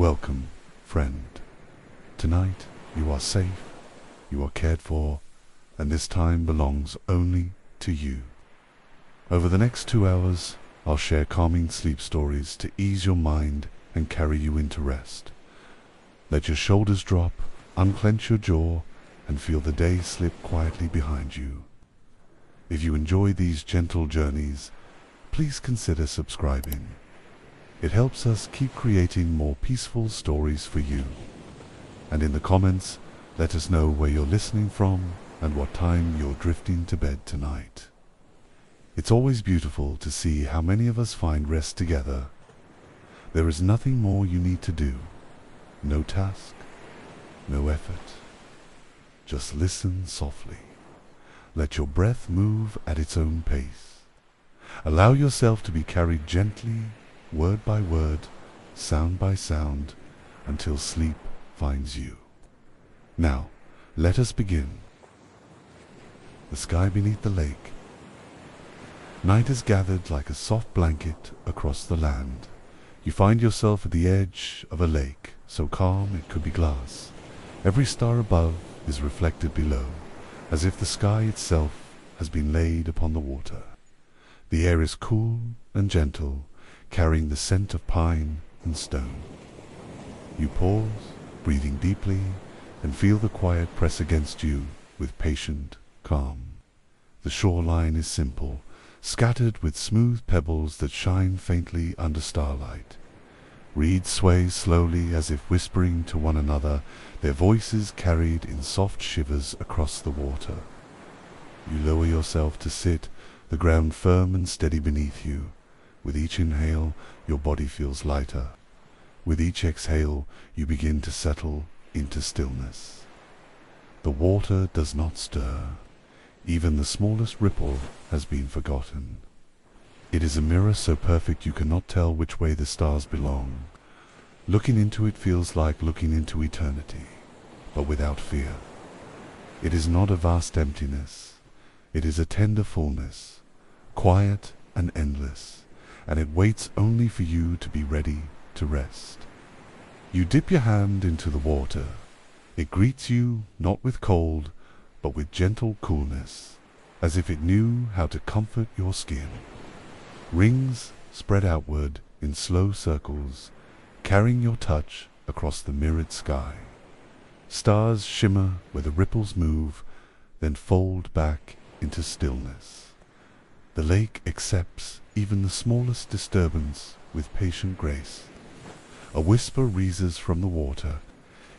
Welcome, friend. Tonight you are safe, you are cared for, and this time belongs only to you. Over the next 2 hours, I'll share calming sleep stories to ease your mind and carry you into rest. Let your shoulders drop, unclench your jaw, and feel the day slip quietly behind you. If you enjoy these gentle journeys, please consider subscribing. It helps us keep creating more peaceful stories for you. And in the comments, let us know where you're listening from and what time you're drifting to bed tonight. It's always beautiful to see how many of us find rest together. There is nothing more you need to do. No task, no effort. Just listen softly. Let your breath move at its own pace. Allow yourself to be carried gently, word by word, sound by sound, until sleep finds you. Now, let us begin. The sky beneath the lake. Night has gathered like a soft blanket across the land. You find yourself at the edge of a lake, so calm it could be glass. Every star above is reflected below, as if the sky itself has been laid upon the water. The air is cool and gentle, carrying the scent of pine and stone. You pause, breathing deeply, and feel the quiet press against you with patient calm. The shoreline is simple, scattered with smooth pebbles that shine faintly under starlight. Reeds sway slowly as if whispering to one another, their voices carried in soft shivers across the water. You lower yourself to sit, the ground firm and steady beneath you. With each inhale, your body feels lighter. With each exhale, you begin to settle into stillness. The water does not stir. Even the smallest ripple has been forgotten. It is a mirror so perfect you cannot tell which way the stars belong. Looking into it feels like looking into eternity, but without fear. It is not a vast emptiness. It is a tender fullness, quiet and endless, and it waits only for you to be ready to rest. You dip your hand into the water. It greets you not with cold, but with gentle coolness, as if it knew how to comfort your skin. Rings spread outward in slow circles, carrying your touch across the mirrored sky. Stars shimmer where the ripples move, then fold back into stillness. The lake accepts even the smallest disturbance with patient grace. A whisper raises from the water.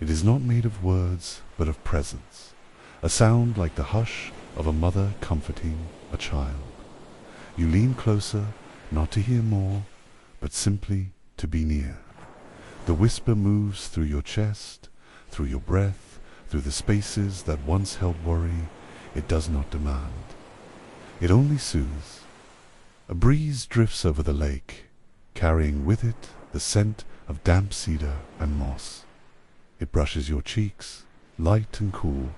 It is not made of words, but of presence. A sound like the hush of a mother comforting a child. You lean closer, not to hear more, but simply to be near. The whisper moves through your chest, through your breath, through the spaces that once held worry. It does not demand. It only soothes. A breeze drifts over the lake, carrying with it the scent of damp cedar and moss. It brushes your cheeks, light and cool,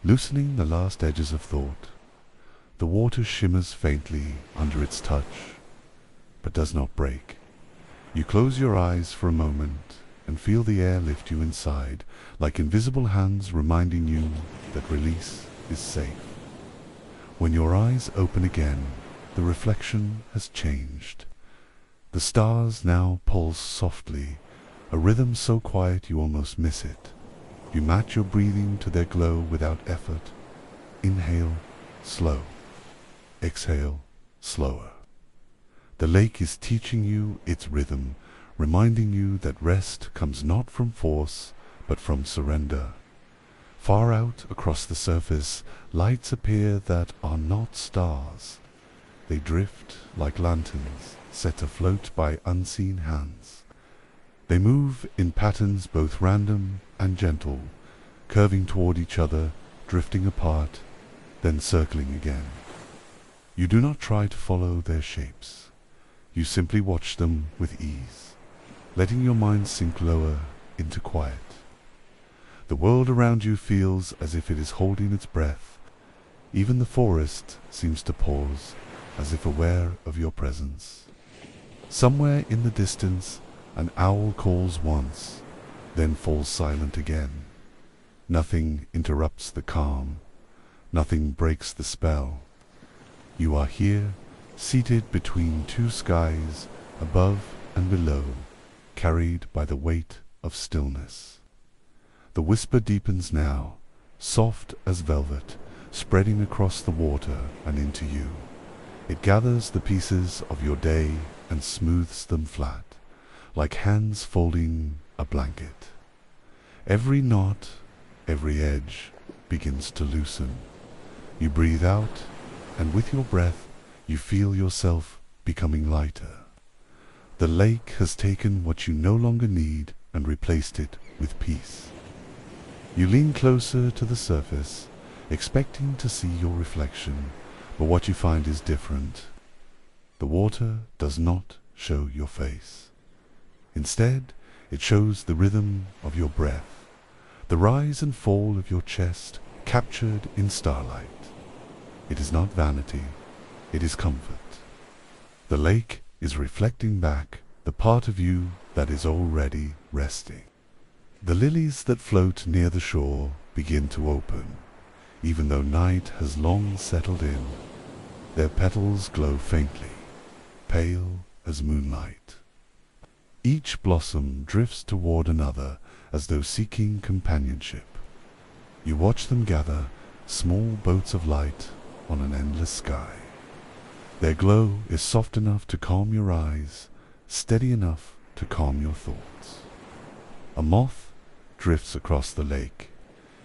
loosening the last edges of thought. The water shimmers faintly under its touch, but does not break. You close your eyes for a moment and feel the air lift you inside, like invisible hands reminding you that release is safe. When your eyes open again, the reflection has changed. The stars now pulse softly, a rhythm so quiet you almost miss it. You match your breathing to their glow without effort. Inhale, slow. Exhale, slower. The lake is teaching you its rhythm, reminding you that rest comes not from force, but from surrender. Far out across the surface, lights appear that are not stars. They drift like lanterns, set afloat by unseen hands. They move in patterns both random and gentle, curving toward each other, drifting apart, then circling again. You do not try to follow their shapes. You simply watch them with ease, letting your mind sink lower into quiet. The world around you feels as if it is holding its breath. Even the forest seems to pause, as if aware of your presence. Somewhere in the distance, An owl calls once, then falls silent again. Nothing interrupts the calm. Nothing breaks the spell. You are here, seated between two skies, above and below, carried by the weight of stillness. The whisper deepens now, soft as velvet, spreading across the water and into you. It gathers the pieces of your day and smooths them flat, like hands folding a blanket. Every knot, every edge begins to loosen. You breathe out, and with your breath you feel yourself becoming lighter. The lake has taken what you no longer need and replaced it with peace. You lean closer to the surface, expecting to see your reflection, but what you find is different. The water does not show your face. Instead, it shows the rhythm of your breath, the rise and fall of your chest captured in starlight. It is not vanity, it is comfort. The lake is reflecting back the part of you that is already resting. The lilies that float near the shore begin to open, even though night has long settled in. Their petals glow faintly, pale as moonlight. Each blossom drifts toward another as though seeking companionship. You watch them gather, small boats of light on an endless sky. Their glow is soft enough to calm your eyes, steady enough to calm your thoughts. A moth drifts across the lake.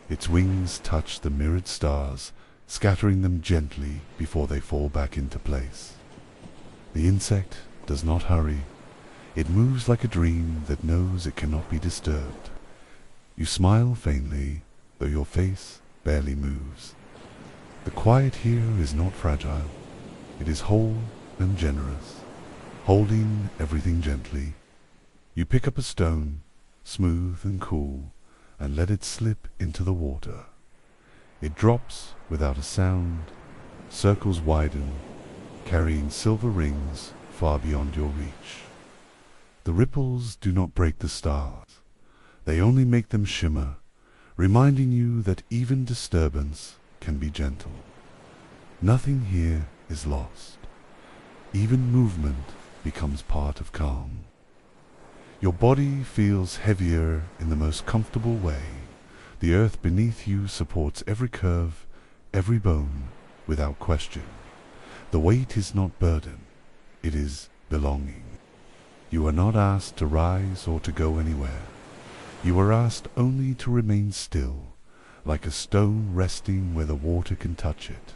Its wings touch the mirrored stars, scattering them gently before they fall back into place. The insect does not hurry. It moves like a dream that knows it cannot be disturbed. You smile faintly, though your face barely moves. The quiet here is not fragile. It is whole and generous, holding everything gently. You pick up a stone, smooth and cool, and let it slip into the water. It drops without a sound, circles widen, carrying silver rings far beyond your reach. The ripples do not break the stars. They only make them shimmer, reminding you that even disturbance can be gentle. Nothing here is lost. Even movement becomes part of calm. Your body feels heavier in the most comfortable way. The earth beneath you supports every curve, every bone, without question. The weight is not burden, it is belonging. You are not asked to rise or to go anywhere. You are asked only to remain still, like a stone resting where the water can touch it,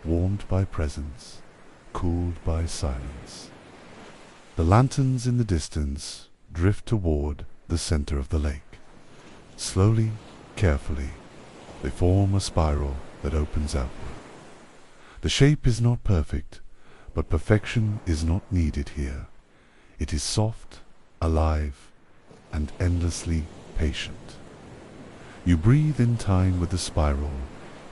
warmed by presence, cooled by silence. The lanterns in the distance drift toward the center of the lake. Slowly, carefully, they form a spiral that opens outward. The shape is not perfect, but perfection is not needed here. It is soft, alive, and endlessly patient. You breathe in time with the spiral,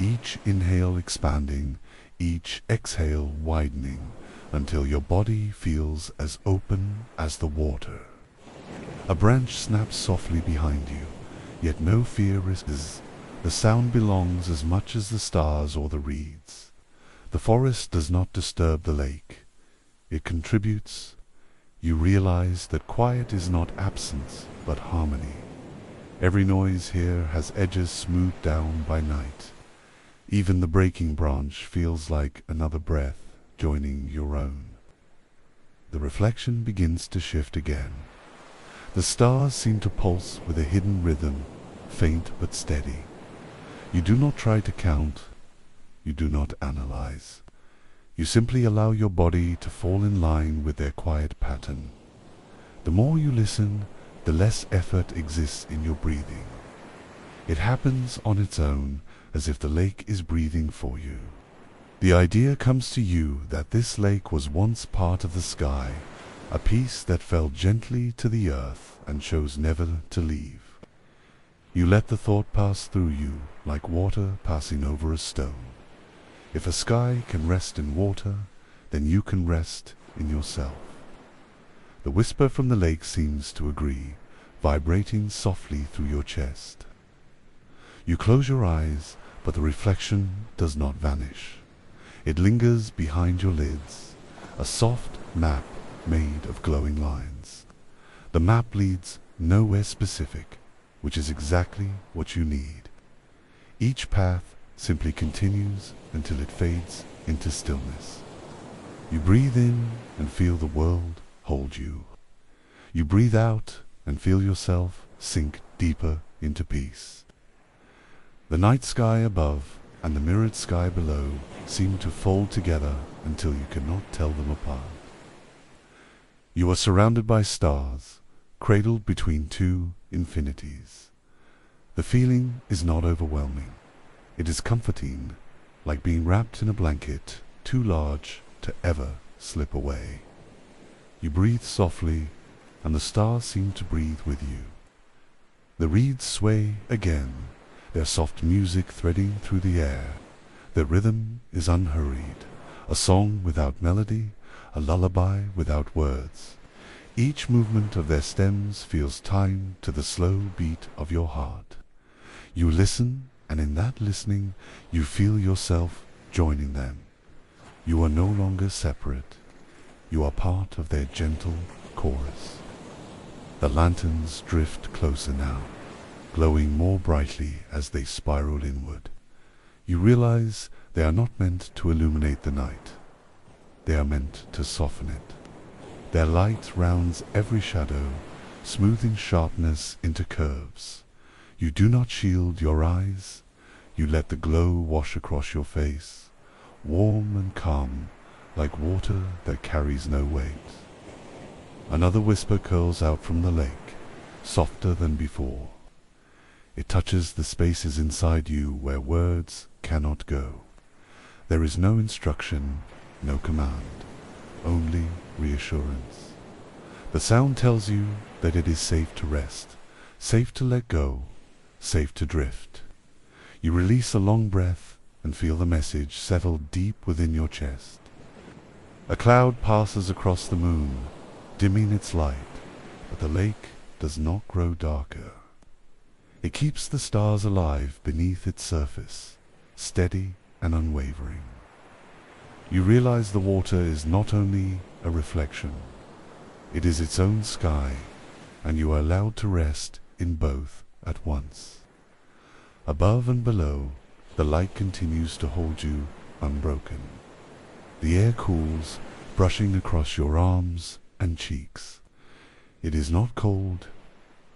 each inhale expanding, each exhale widening, until your body feels as open as the water. A branch snaps softly behind you, yet no fear is. The sound belongs as much as the stars or the reeds. The forest does not disturb the lake. It contributes. You realize that quiet is not absence, but harmony. Every noise here has edges smoothed down by night. Even the breaking branch feels like another breath joining your own. The reflection begins to shift again. The stars seem to pulse with a hidden rhythm, faint but steady. You do not try to count. You do not analyze. You simply allow your body to fall in line with their quiet pattern. The more you listen, the less effort exists in your breathing. It happens on its own, as if the lake is breathing for you. The idea comes to you that this lake was once part of the sky, a piece that fell gently to the earth and chose never to leave. You let the thought pass through you like water passing over a stone. If a sky can rest in water, then you can rest in yourself. The whisper from the lake seems to agree, vibrating softly through your chest. You close your eyes, but the reflection does not vanish. It lingers behind your lids, a soft map made of glowing lines. The map leads nowhere specific, which is exactly what you need. Each path simply continues until it fades into stillness. You breathe in and feel the world hold you. You breathe out and feel yourself sink deeper into peace. The night sky above and the mirrored sky below seem to fold together until you cannot tell them apart. You are surrounded by stars, cradled between two infinities. The feeling is not overwhelming. It is comforting, like being wrapped in a blanket too large to ever slip away. You breathe softly, and the stars seem to breathe with you. The reeds sway again, their soft music threading through the air. Their rhythm is unhurried, a song without melody, a lullaby without words. Each movement of their stems feels time to the slow beat of your heart. You listen, and in that listening, you feel yourself joining them. You are no longer separate. You are part of their gentle chorus. The lanterns drift closer now, glowing more brightly as they spiral inward. You realize they are not meant to illuminate the night. They are meant to soften it. Their light rounds every shadow, smoothing sharpness into curves. You do not shield your eyes. You let the glow wash across your face, warm and calm, like water that carries no weight. Another whisper curls out from the lake, softer than before. It touches the spaces inside you where words cannot go. There is no instruction, no command, only reassurance. The sound tells you that it is safe to rest, safe to let go, safe to drift. You release a long breath and feel the message settle deep within your chest. A cloud passes across the moon, dimming its light, but the lake does not grow darker. It keeps the stars alive beneath its surface, steady and unwavering. You realize the water is not only a reflection, it is its own sky, and you are allowed to rest in both at once. Above and below, the light continues to hold you unbroken. The air cools, brushing across your arms and cheeks. It is not cold,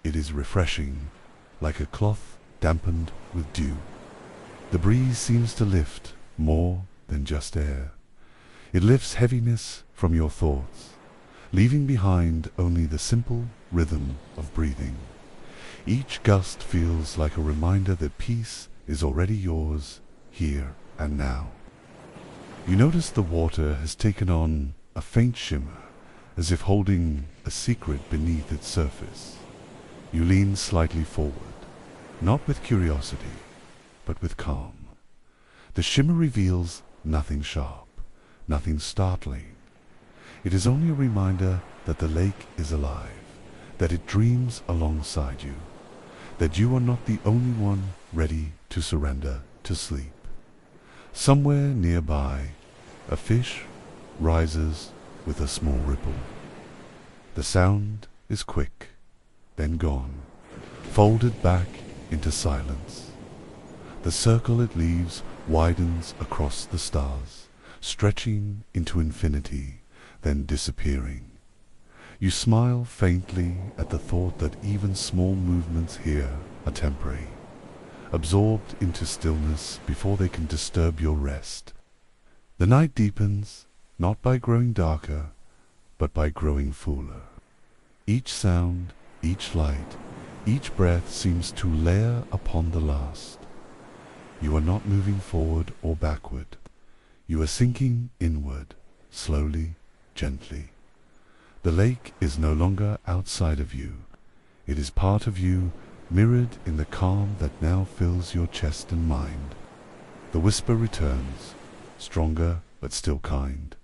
it is refreshing, like a cloth dampened with dew. The breeze seems to lift more than just air. It lifts heaviness from your thoughts, leaving behind only the simple rhythm of breathing. Each gust feels like a reminder that peace is already yours, here and now. You notice the water has taken on a faint shimmer, as if holding a secret beneath its surface. You lean slightly forward, not with curiosity, but with calm. The shimmer reveals nothing sharp, nothing startling. It is only a reminder that the lake is alive, that it dreams alongside you, that you are not the only one ready to surrender to sleep. Somewhere nearby, a fish rises with a small ripple. The sound is quick, then gone, folded back into silence. The circle it leaves widens across the stars, stretching into infinity, then disappearing. You smile faintly at the thought that even small movements here are temporary, absorbed into stillness before they can disturb your rest. The night deepens, not by growing darker, but by growing fuller. Each sound, each light, each breath seems to layer upon the last. You are not moving forward or backward. You are sinking inward, slowly, gently. The lake is no longer outside of you. It is part of you, mirrored in the calm that now fills your chest and mind. The whisper returns, stronger but still kind,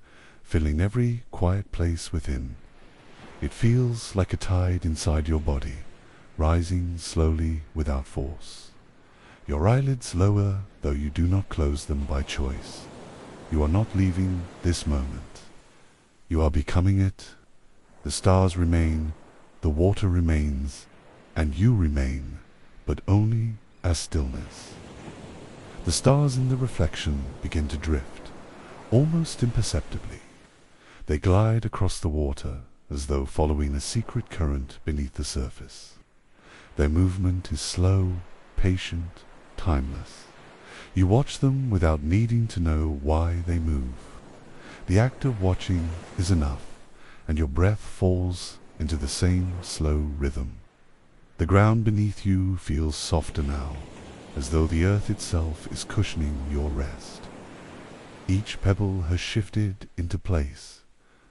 filling every quiet place within. It feels like a tide inside your body, rising slowly without force. Your eyelids lower, though you do not close them by choice. You are not leaving this moment. You are becoming it. The stars remain, the water remains, and you remain, but only as stillness. The stars in the reflection begin to drift, almost imperceptibly. They glide across the water as though following a secret current beneath the surface. Their movement is slow, patient, timeless. You watch them without needing to know why they move. The act of watching is enough, and your breath falls into the same slow rhythm. The ground beneath you feels softer now, as though the earth itself is cushioning your rest. Each pebble has shifted into place,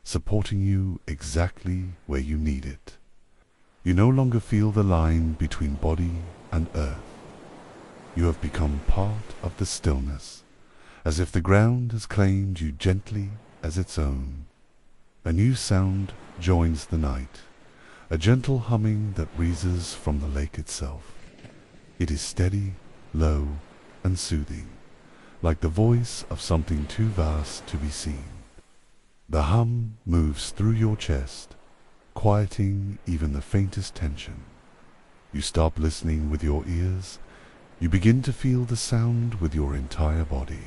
supporting you exactly where you need it. You no longer feel the line between body and earth. You have become part of the stillness, as if the ground has claimed you gently as its own. A new sound joins the night, a gentle humming that breezes from the lake itself. It is steady, low, and soothing, like the voice of something too vast to be seen. The hum moves through your chest, quieting even the faintest tension. You stop listening with your ears. You begin to feel the sound with your entire body.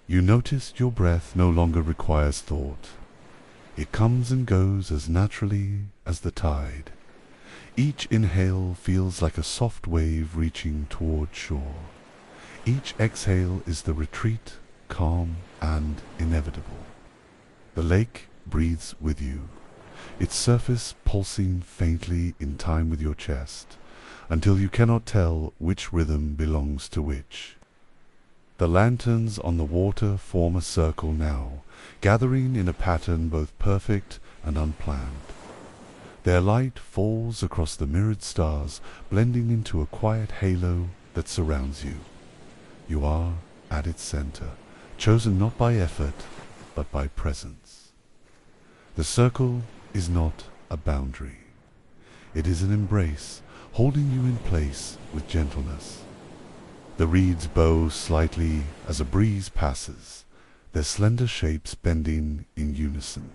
You notice your breath no longer requires thought. It comes and goes as naturally as the tide. Each inhale feels like a soft wave reaching toward shore. Each exhale is the retreat, calm and inevitable. The lake breathes with you, its surface pulsing faintly in time with your chest, until you cannot tell which rhythm belongs to which. The lanterns on the water form a circle now, gathering in a pattern both perfect and unplanned. Their light falls across the mirrored stars, blending into a quiet halo that surrounds you. You are at its center, chosen not by effort, but by presence. The circle is not a boundary. It is an embrace, holding you in place with gentleness. The reeds bow slightly as a breeze passes, their slender shapes bending in unison.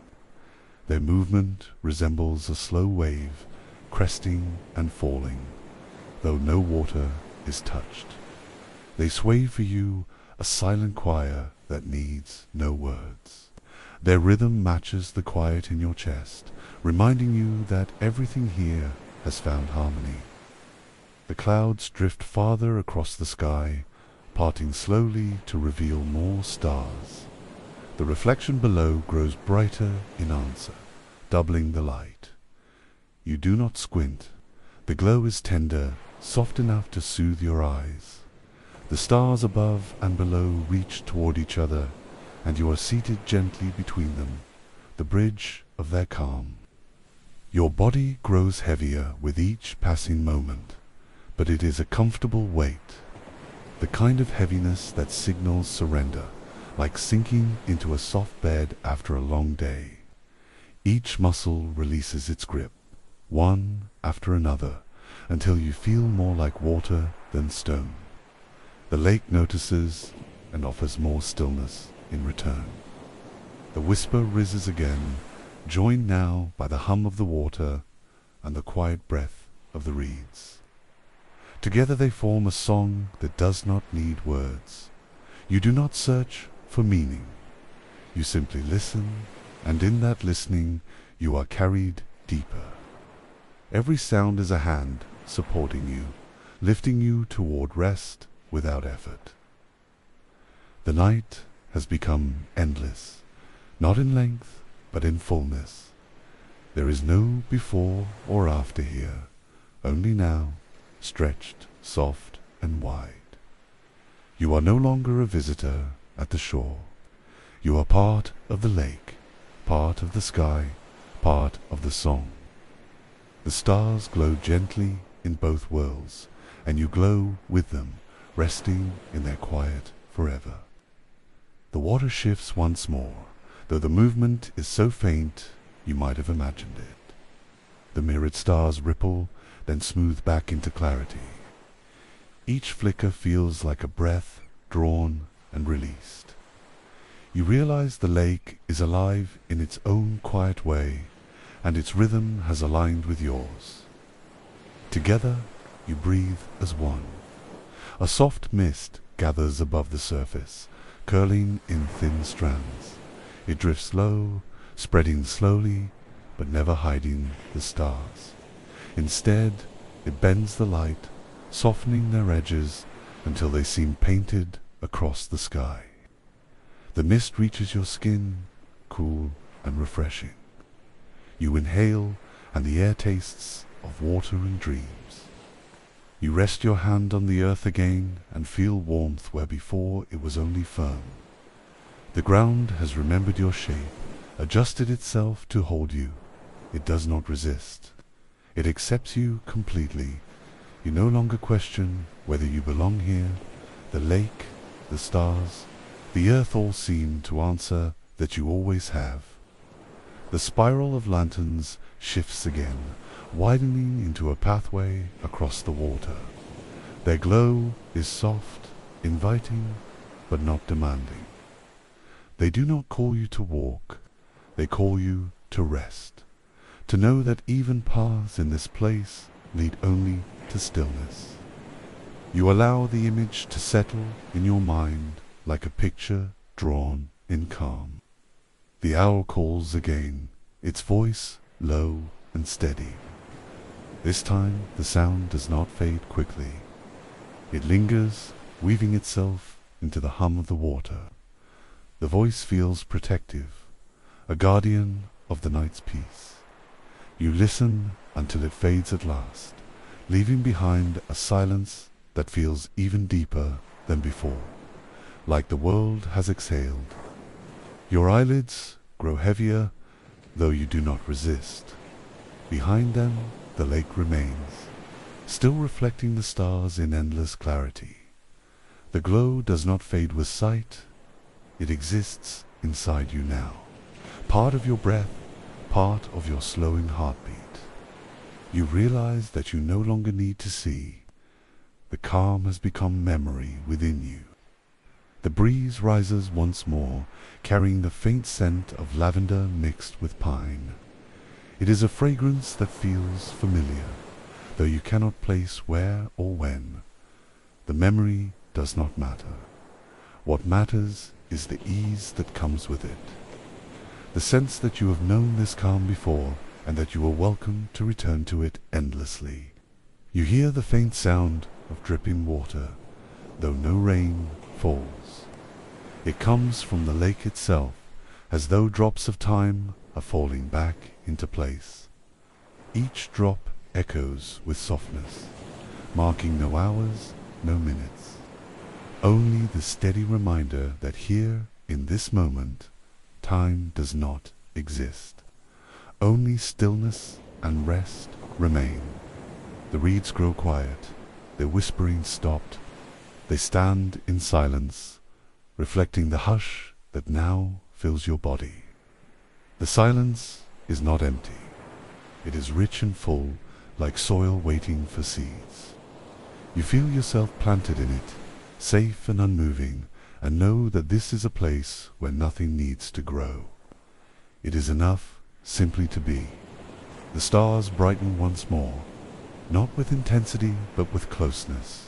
Their movement resembles a slow wave, cresting and falling, though no water is touched. They sway for you, a silent choir that needs no words. Their rhythm matches the quiet in your chest, reminding you that everything here has found harmony. The clouds drift farther across the sky, parting slowly to reveal more stars. The reflection below grows brighter in answer, doubling the light. You do not squint. The glow is tender, soft enough to soothe your eyes. The stars above and below reach toward each other, and you are seated gently between them, the bridge of their calm. Your body grows heavier with each passing moment, but it is a comfortable weight, the kind of heaviness that signals surrender, like sinking into a soft bed after a long day. Each muscle releases its grip, one after another, until you feel more like water than stone. The lake notices and offers more stillness in return. The whisper rises again, joined now by the hum of the water and the quiet breath of the reeds. Together they form a song that does not need words. You do not search for meaning. You simply listen, and in that listening you are carried deeper. Every sound is a hand supporting you, lifting you toward rest without effort. The night has become endless, not in length, but in fullness. There is no before or after here, only now, stretched, soft and wide. You are no longer a visitor at the shore. You are part of the lake, part of the sky, part of the song. The stars glow gently in both worlds, and you glow with them, resting in their quiet forever. The water shifts once more, though the movement is so faint you might have imagined it. The mirrored stars ripple, then smooth back into clarity. Each flicker feels like a breath drawn and released. You realize the lake is alive in its own quiet way, and its rhythm has aligned with yours. Together, you breathe as one. A soft mist gathers above the surface, curling in thin strands. It drifts low, spreading slowly, but never hiding the stars. Instead, it bends the light, softening their edges until they seem painted across the sky. The mist reaches your skin, cool and refreshing. You inhale, and the air tastes of water and dreams. You rest your hand on the earth again and feel warmth where before it was only firm. The ground has remembered your shape, adjusted itself to hold you. It does not resist. It accepts you completely. You no longer question whether you belong here. The lake, the stars, the earth all seem to answer that you always have. The spiral of lanterns shifts again, widening into a pathway across the water. Their glow is soft, inviting, but not demanding. They do not call you to walk, they call you to rest, to know that even paths in this place lead only to stillness. You allow the image to settle in your mind like a picture drawn in calm. The owl calls again, its voice low and steady. This time the sound does not fade quickly. It lingers, weaving itself into the hum of the water. The voice feels protective, a guardian of the night's peace. You listen until it fades at last, leaving behind a silence that feels even deeper than before, like the world has exhaled. Your eyelids grow heavier, though you do not resist. Behind them, the lake remains, still reflecting the stars in endless clarity. The glow does not fade with sight. It exists inside you now, part of your breath, part of your slowing heartbeat. You realize that you no longer need to see. The calm has become memory within you. The breeze rises once more, carrying the faint scent of lavender mixed with pine. It is a fragrance that feels familiar, though you cannot place where or when. The memory does not matter. What matters is the ease that comes with it. The sense that you have known this calm before, and that you are welcome to return to it endlessly. You hear the faint sound of dripping water, though no rain falls. It comes from the lake itself, as though drops of time are falling back into place. Each drop echoes with softness, marking no hours, no minutes. Only the steady reminder that here, in this moment, time does not exist. Only stillness and rest remain. The reeds grow quiet, their whispering stopped. They stand in silence, reflecting the hush that now fills your body. The silence is not empty. It is rich and full, like soil waiting for seeds. You feel yourself planted in it, safe and unmoving, and know that this is a place where nothing needs to grow. It is enough simply to be. The stars brighten once more, not with intensity but with closeness.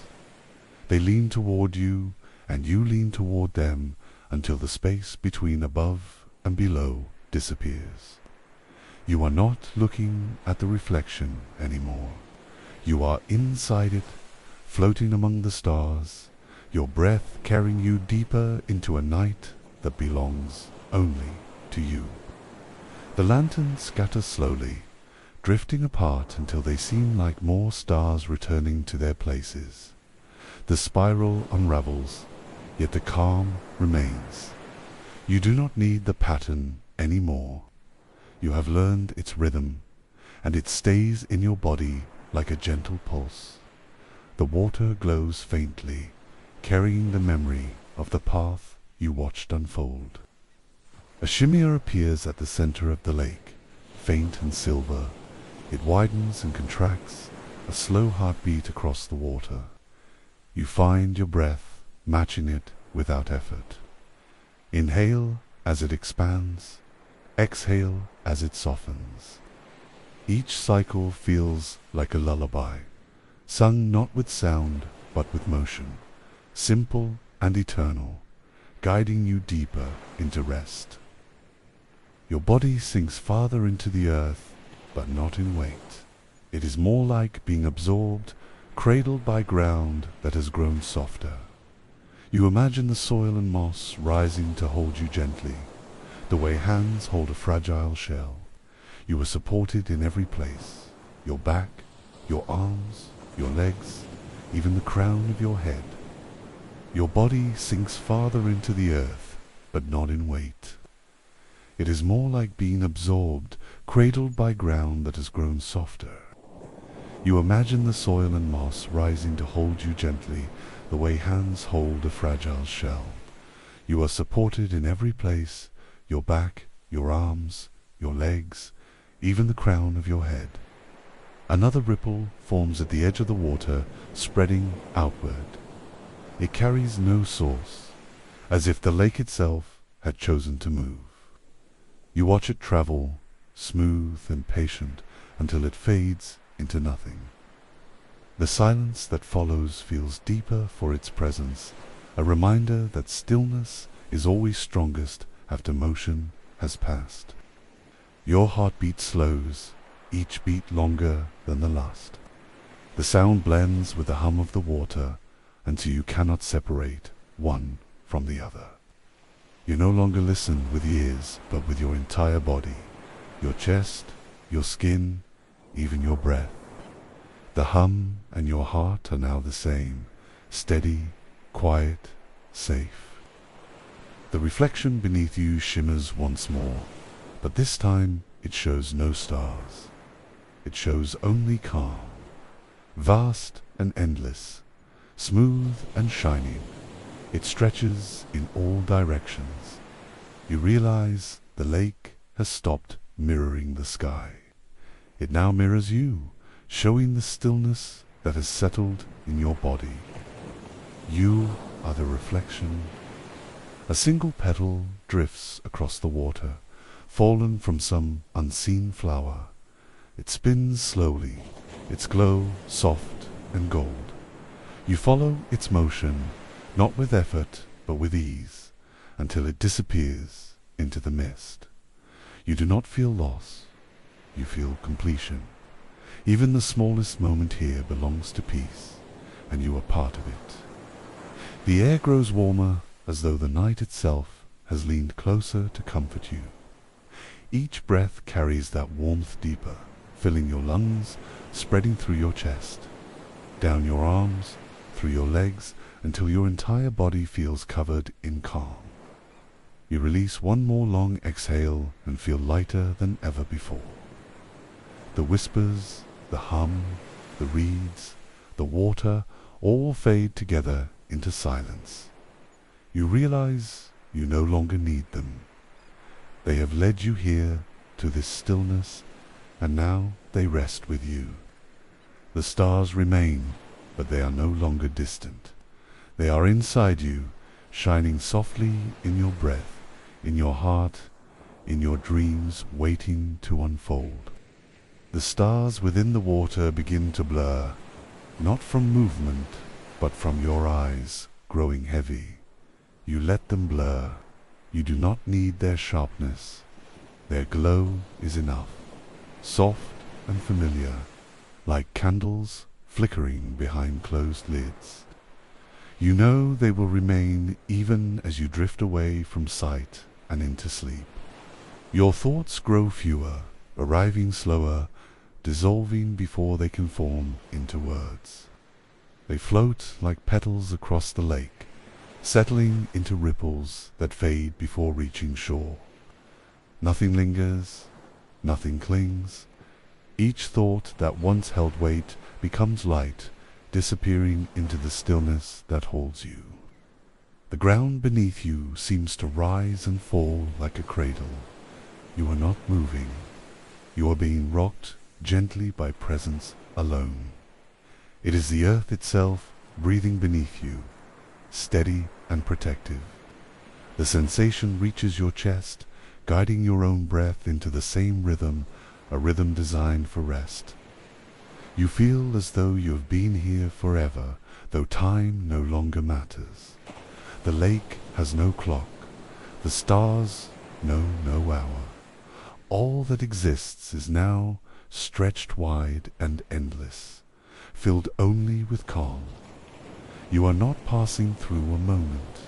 They lean toward you, and you lean toward them, until the space between above and below disappears. You are not looking at the reflection anymore. You are inside it, floating among the stars, your breath carrying you deeper into a night that belongs only to you. The lanterns scatter slowly, drifting apart until they seem like more stars returning to their places. The spiral unravels, yet the calm remains. You do not need the pattern anymore. You have learned its rhythm, and it stays in your body like a gentle pulse. The water glows faintly, carrying the memory of the path you watched unfold. A shimmer appears at the center of the lake, faint and silver. It widens and contracts, a slow heartbeat across the water. You find your breath matching it without effort. Inhale as it expands, exhale as it softens. Each cycle feels like a lullaby, sung not with sound but with motion, simple and eternal, guiding you deeper into rest. Your body sinks farther into the earth, but not in weight. It is more like being absorbed, cradled by ground that has grown softer. You imagine the soil and moss rising to hold you gently, the way hands hold a fragile shell. You are supported in every place, your back, your arms, your legs, even the crown of your head. Your body sinks farther into the earth, but not in weight. It is more like being absorbed, cradled by ground that has grown softer. You imagine the soil and moss rising to hold you gently, the way hands hold a fragile shell. You are supported in every place, your back, your arms, your legs, even the crown of your head. Another ripple forms at the edge of the water, spreading outward. It carries no source, as if the lake itself had chosen to move. You watch it travel, smooth and patient, until it fades into nothing. The silence that follows feels deeper for its presence, a reminder that stillness is always strongest after motion has passed. Your heartbeat slows, each beat longer than the last. The sound blends with the hum of the water until you cannot separate one from the other. You no longer listen with ears, but with your entire body, your chest, your skin, even your breath. The hum and your heart are now the same, steady, quiet, safe. The reflection beneath you shimmers once more, but this time it shows no stars. It shows only calm, vast and endless, smooth and shining. It stretches in all directions. You realize the lake has stopped mirroring the sky. It now mirrors you, showing the stillness that has settled in your body. You are the reflection. A single petal drifts across the water, fallen from some unseen flower. It spins slowly, its glow soft and gold. You follow its motion, not with effort, but with ease, until it disappears into the mist. You do not feel loss, you feel completion. Even the smallest moment here belongs to peace, and you are part of it. The air grows warmer, as though the night itself has leaned closer to comfort you. Each breath carries that warmth deeper, filling your lungs, spreading through your chest, down your arms, through your legs, until your entire body feels covered in calm. You release one more long exhale and feel lighter than ever before. The whispers, the hum, the reeds, the water all fade together into silence. You realize you no longer need them. They have led you here to this stillness, and now they rest with you. The stars remain, but they are no longer distant. They are inside you, shining softly in your breath, in your heart, in your dreams waiting to unfold. The stars within the water begin to blur, not from movement, but from your eyes growing heavy. You let them blur. You do not need their sharpness. Their glow is enough, soft and familiar, like candles flickering behind closed lids. You know they will remain even as you drift away from sight and into sleep. Your thoughts grow fewer, arriving slower, dissolving before they can form into words. They float like petals across the lake, settling into ripples that fade before reaching shore. Nothing lingers, nothing clings. Each thought that once held weight becomes light, disappearing into the stillness that holds you. The ground beneath you seems to rise and fall like a cradle. You are not moving. You are being rocked gently by presence alone. It is the earth itself breathing beneath you, steady and protective. The sensation reaches your chest, guiding your own breath into the same rhythm, a rhythm designed for rest. You feel as though you have been here forever, though time no longer matters. The lake has no clock, the stars know no hour. All that exists is now stretched wide and endless, filled only with calm. You are not passing through a moment.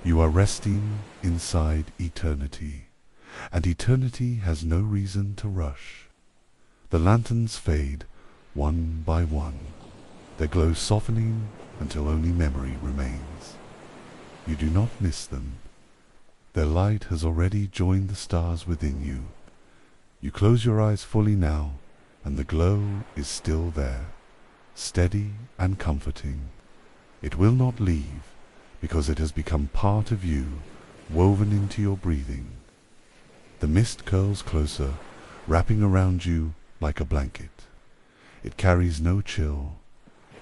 You are resting inside eternity, and eternity has no reason to rush. The lanterns fade one by one, their glow softening until only memory remains. You do not miss them. Their light has already joined the stars within you. You close your eyes fully now, and the glow is still there, steady and comforting. It will not leave, because it has become part of you, woven into your breathing. The mist curls closer, wrapping around you like a blanket. It carries no chill,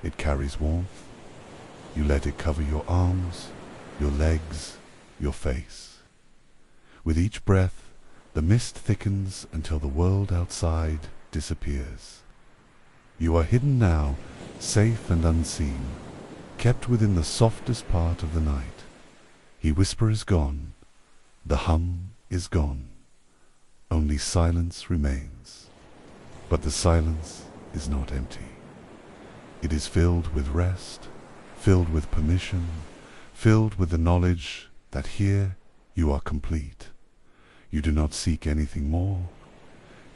it carries warmth. You let it cover your arms, your legs, your face. With each breath, the mist thickens until the world outside disappears. You are hidden now, safe and unseen, kept within the softest part of the night. He whisper is gone, the hum is gone, only silence remains. But the silence is not empty. It is filled with rest, filled with permission, filled with the knowledge that here you are complete. You do not seek anything more.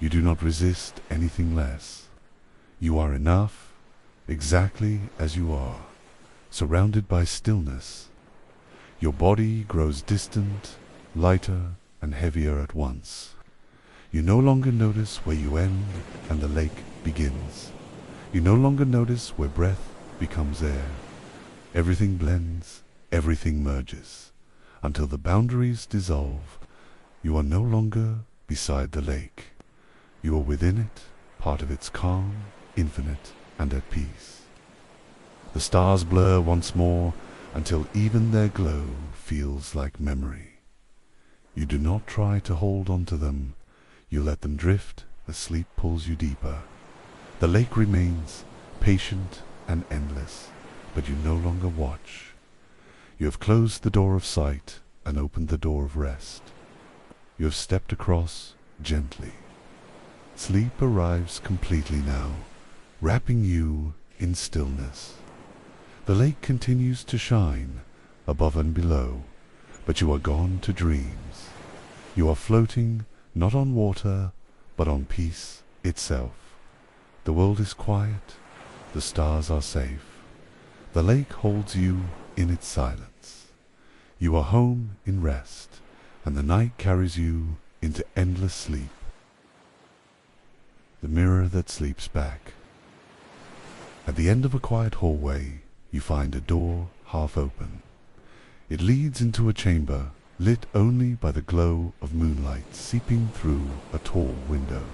You do not resist anything less. You are enough, exactly as you are, surrounded by stillness. Your body grows distant, lighter and heavier at once. You no longer notice where you end and the lake begins. You no longer notice where breath becomes air. Everything blends, everything merges, until the boundaries dissolve. You are no longer beside the lake. You are within it, part of its calm, infinite, and at peace. The stars blur once more until even their glow feels like memory. You do not try to hold on to them. You let them drift as sleep pulls you deeper. The lake remains patient and endless, but you no longer watch. You have closed the door of sight and opened the door of rest. You have stepped across gently. Sleep arrives completely now, wrapping you in stillness. The lake continues to shine above and below, but you are gone to dreams. You are floating not on water, but on peace itself. The world is quiet, the stars are safe. The lake holds you in its silence. You are home in rest, and the night carries you into endless sleep. The mirror that sleeps back. At the end of a quiet hallway, you find a door half open. It leads into a chamber lit only by the glow of moonlight seeping through a tall window.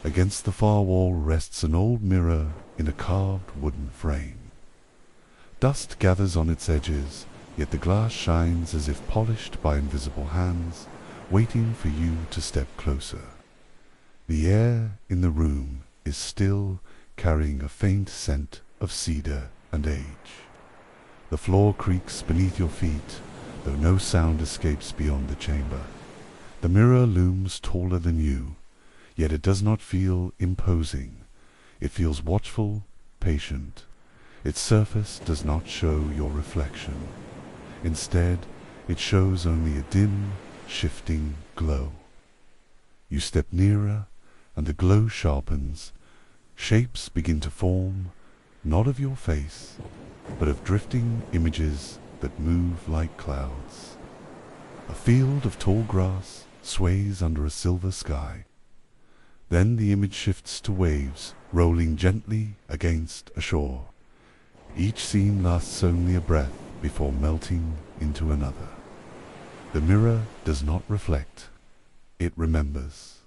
Against the far wall rests an old mirror in a carved wooden frame. Dust gathers on its edges, yet the glass shines as if polished by invisible hands, waiting for you to step closer. The air in the room is still, carrying a faint scent of cedar and age. The floor creaks beneath your feet, though no sound escapes beyond the chamber. The mirror looms taller than you, yet it does not feel imposing. It feels watchful, patient. Its surface does not show your reflection. Instead, it shows only a dim, shifting glow. You step nearer, and the glow sharpens. Shapes begin to form, not of your face, but of drifting images that move like clouds. A field of tall grass sways under a silver sky. Then the image shifts to waves, rolling gently against a shore. Each scene lasts only a breath before melting into another. The mirror does not reflect, it remembers.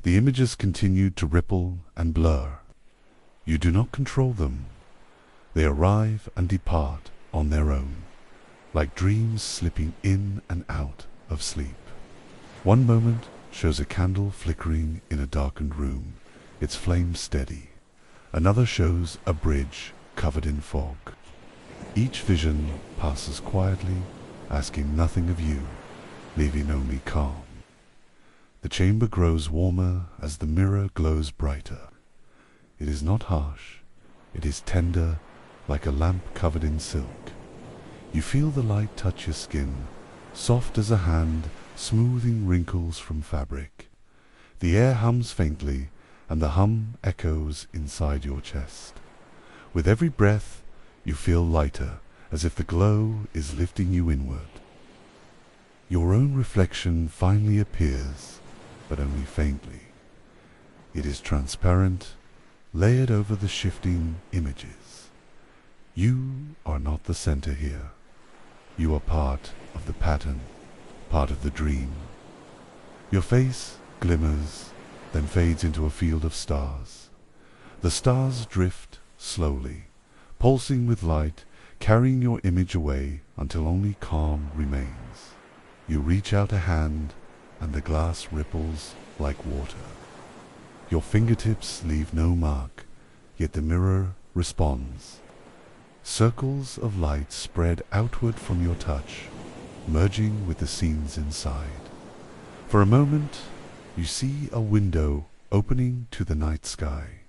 The images continue to ripple and blur. You do not control them. They arrive and depart on their own, like dreams slipping in and out of sleep. One moment shows a candle flickering in a darkened room, its flame steady. Another shows a bridge covered in fog. Each vision passes quietly, asking nothing of you, leaving only calm. The chamber grows warmer as the mirror glows brighter. It is not harsh. It is tender, like a lamp covered in silk. You feel the light touch your skin, soft as a hand smoothing wrinkles from fabric. The air hums faintly, and the hum echoes inside your chest. With every breath, you feel lighter, as if the glow is lifting you inward. Your own reflection finally appears, but only faintly. It is transparent, layered over the shifting images. You are not the center here. You are part of the pattern, part of the dream. Your face glimmers, then fades into a field of stars. The stars drift slowly, pulsing with light, carrying your image away until only calm remains. You reach out a hand, and the glass ripples like water. Your fingertips leave no mark, yet the mirror responds. Circles of light spread outward from your touch, merging with the scenes inside. For a moment, you see a window opening to the night sky.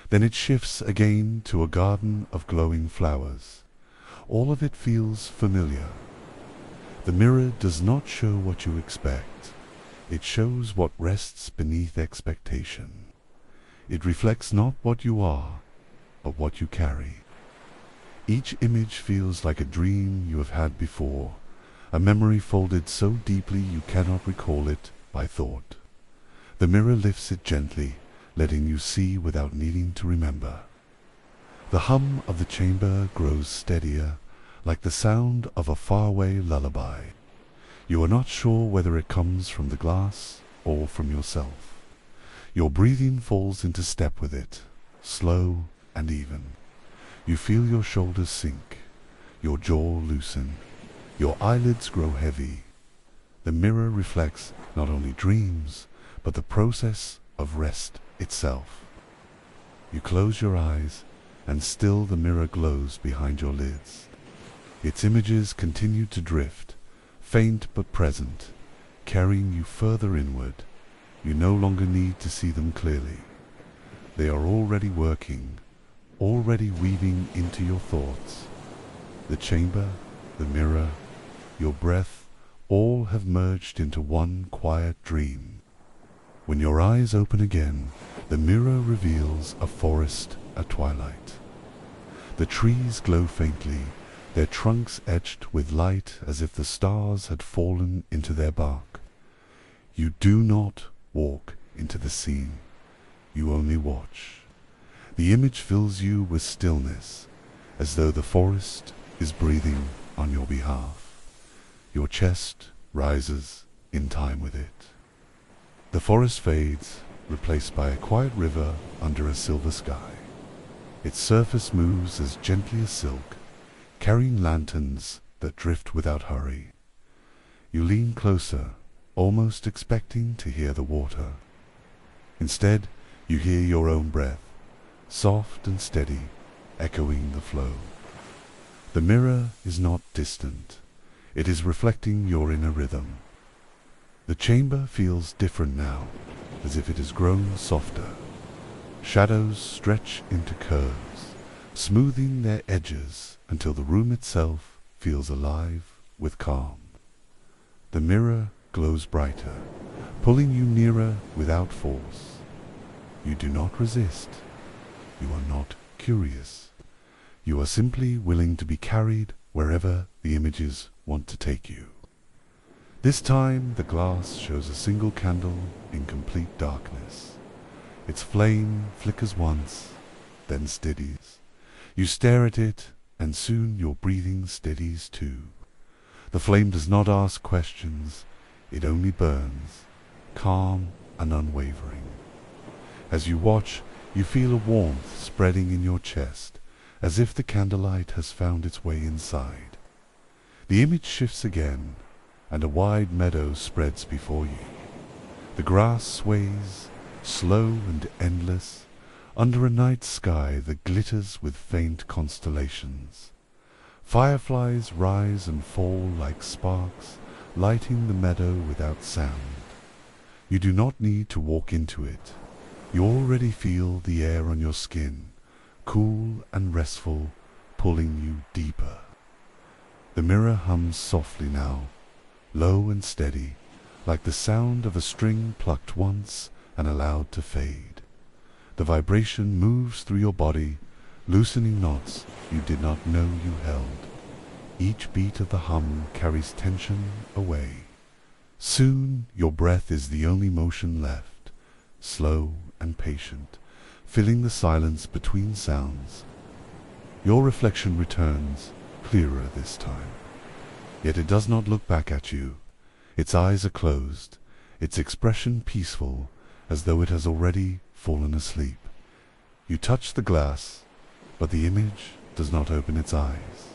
Then it shifts again to a garden of glowing flowers. All of it feels familiar. The mirror does not show what you expect. It shows what rests beneath expectation. It reflects not what you are, but what you carry. Each image feels like a dream you have had before, a memory folded so deeply you cannot recall it by thought. The mirror lifts it gently, letting you see without needing to remember. The hum of the chamber grows steadier, like the sound of a faraway lullaby. You are not sure whether it comes from the glass or from yourself. Your breathing falls into step with it, slow and even. You feel your shoulders sink, your jaw loosen, your eyelids grow heavy. The mirror reflects not only dreams, but the process of rest itself. You close your eyes, and still the mirror glows behind your lids. Its images continue to drift, faint but present, carrying you further inward. You no longer need to see them clearly. They are already working, already weaving into your thoughts. The chamber, the mirror, your breath, all have merged into one quiet dream. When your eyes open again, the mirror reveals a forest at twilight. The trees glow faintly, their trunks etched with light as if the stars had fallen into their bark. You do not walk into the scene. You only watch. The image fills you with stillness, as though the forest is breathing on your behalf. Your chest rises in time with it. The forest fades, replaced by a quiet river under a silver sky. Its surface moves as gently as silk, carrying lanterns that drift without hurry. You lean closer, almost expecting to hear the water. Instead, you hear your own breath, soft and steady, echoing the flow. The mirror is not distant. It is reflecting your inner rhythm. The chamber feels different now, as if it has grown softer. Shadows stretch into curves, smoothing their edges until the room itself feels alive with calm. The mirror glows brighter, pulling you nearer without force. You do not resist. You are not curious. You are simply willing to be carried wherever the images want to take you. This time the glass shows a single candle in complete darkness. Its flame flickers once, then steadies. You stare at it, and soon your breathing steadies too. The flame does not ask questions, it only burns, calm and unwavering. As you watch, you feel a warmth spreading in your chest, as if the candlelight has found its way inside. The image shifts again, and a wide meadow spreads before you. The grass sways, slow and endless, under a night sky that glitters with faint constellations. Fireflies rise and fall like sparks, lighting the meadow without sound. You do not need to walk into it. You already feel the air on your skin, cool and restful, pulling you deeper. The mirror hums softly now, low and steady, like the sound of a string plucked once and allowed to fade. The vibration moves through your body, loosening knots you did not know you held. Each beat of the hum carries tension away. Soon your breath is the only motion left, slow and patient, filling the silence between sounds. Your reflection returns, clearer this time. Yet it does not look back at you. Its eyes are closed, its expression peaceful, as though it has already fallen asleep. You touch the glass, but the image does not open its eyes.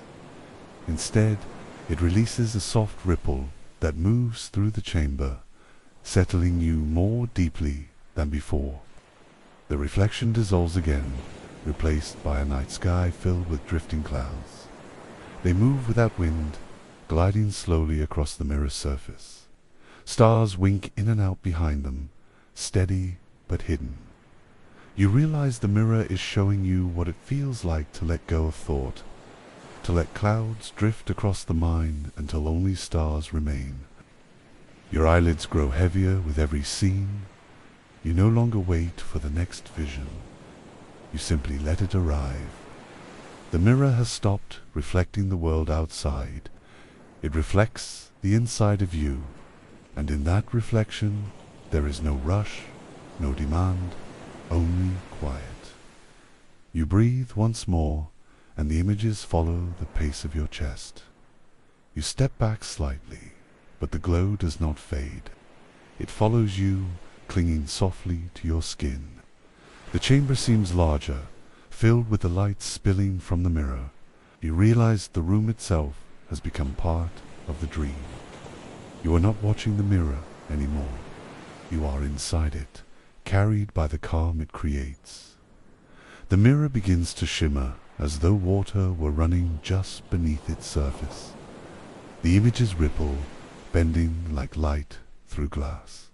Instead, it releases a soft ripple that moves through the chamber, settling you more deeply than before. The reflection dissolves again, replaced by a night sky filled with drifting clouds. They move without wind, gliding slowly across the mirror's surface. Stars wink in and out behind them, steady but hidden. You realize the mirror is showing you what it feels like to let go of thought, to let clouds drift across the mind until only stars remain. Your eyelids grow heavier with every scene. You no longer wait for the next vision. You simply let it arrive. The mirror has stopped reflecting the world outside. It reflects the inside of you, and in that reflection there is no rush, no demand, only quiet. You breathe once more, and the images follow the pace of your chest. You step back slightly, but the glow does not fade. It follows you, clinging softly to your skin. The chamber seems larger, filled with the light spilling from the mirror. You realize the room itself has become part of the dream. You are not watching the mirror anymore. You are inside it, carried by the calm it creates. The mirror begins to shimmer, as though water were running just beneath its surface. The images ripple, bending like light through glass.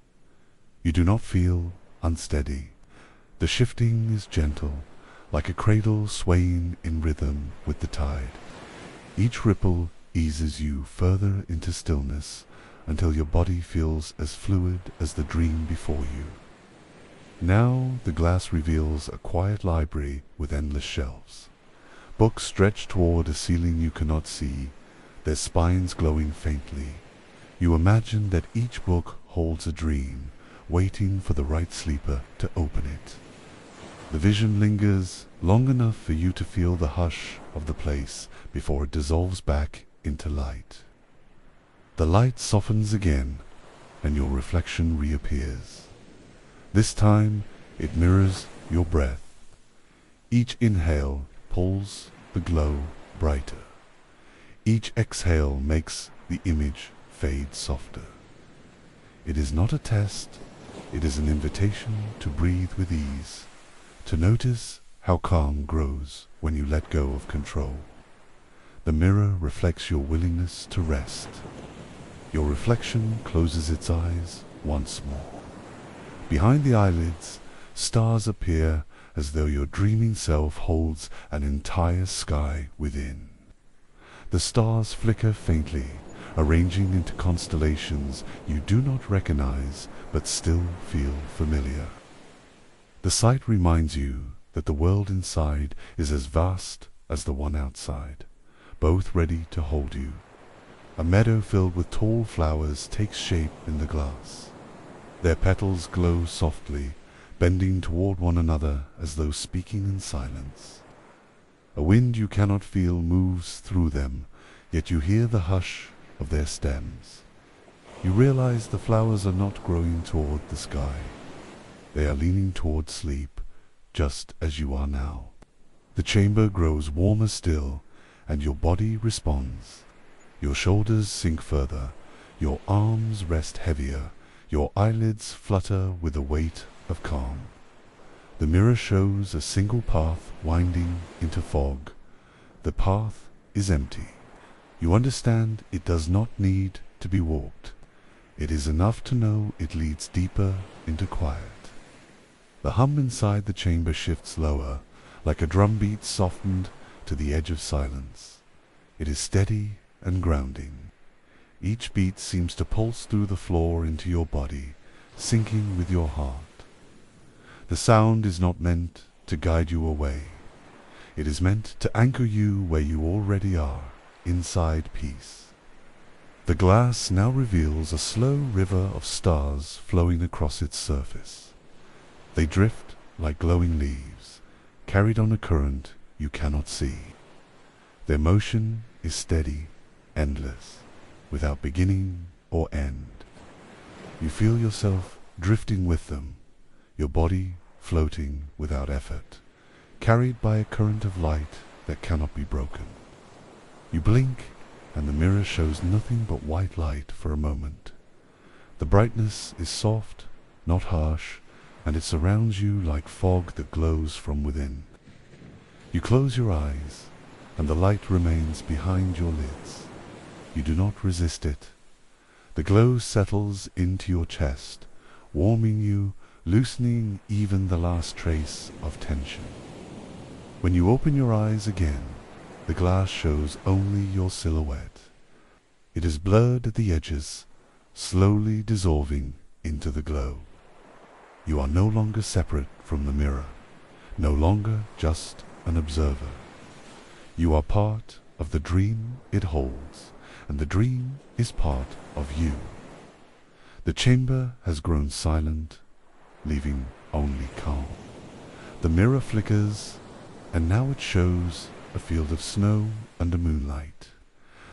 You do not feel unsteady. The shifting is gentle, like a cradle swaying in rhythm with the tide. Each ripple eases you further into stillness until your body feels as fluid as the dream before you. Now the glass reveals a quiet library with endless shelves. Books stretch toward a ceiling you cannot see, their spines glowing faintly. You imagine that each book holds a dream, waiting for the right sleeper to open it. The vision lingers long enough for you to feel the hush of the place before it dissolves back into light. The light softens again, and your reflection reappears. This time it mirrors your breath. Each inhale pulls the glow brighter. Each exhale makes the image fade softer. It is not a test, it is an invitation to breathe with ease, to notice how calm grows when you let go of control. The mirror reflects your willingness to rest. Your reflection closes its eyes once more. Behind the eyelids, stars appear as though your dreaming self holds an entire sky within. The stars flicker faintly, arranging into constellations you do not recognize but still feel familiar. The sight reminds you that the world inside is as vast as the one outside, both ready to hold you. A meadow filled with tall flowers takes shape in the glass. Their petals glow softly, bending toward one another as though speaking in silence. A wind you cannot feel moves through them, yet you hear the hush of their stems. You realize the flowers are not growing toward the sky. They are leaning towards sleep, just as you are now. The chamber grows warmer still, and your body responds. Your shoulders sink further, your arms rest heavier, your eyelids flutter with the weight of calm. The mirror shows a single path winding into fog. The path is empty. You understand it does not need to be walked. It is enough to know it leads deeper into quiet. The hum inside the chamber shifts lower, like a drumbeat softened to the edge of silence. It is steady and grounding. Each beat seems to pulse through the floor into your body, syncing with your heart. The sound is not meant to guide you away. It is meant to anchor you where you already are, inside peace. The glass now reveals a slow river of stars flowing across its surface. They drift like glowing leaves, carried on a current you cannot see. Their motion is steady, endless, without beginning or end. You feel yourself drifting with them, your body floating without effort, carried by a current of light that cannot be broken. You blink, and the mirror shows nothing but white light for a moment. The brightness is soft, not harsh, and it surrounds you like fog that glows from within. You close your eyes, and the light remains behind your lids. You do not resist it. The glow settles into your chest, warming you, loosening even the last trace of tension. When you open your eyes again, the glass shows only your silhouette. It is blurred at the edges, slowly dissolving into the glow. You are no longer separate from the mirror, no longer just an observer. You are part of the dream it holds, and the dream is part of you. The chamber has grown silent, leaving only calm. The mirror flickers, and now it shows a field of snow under moonlight.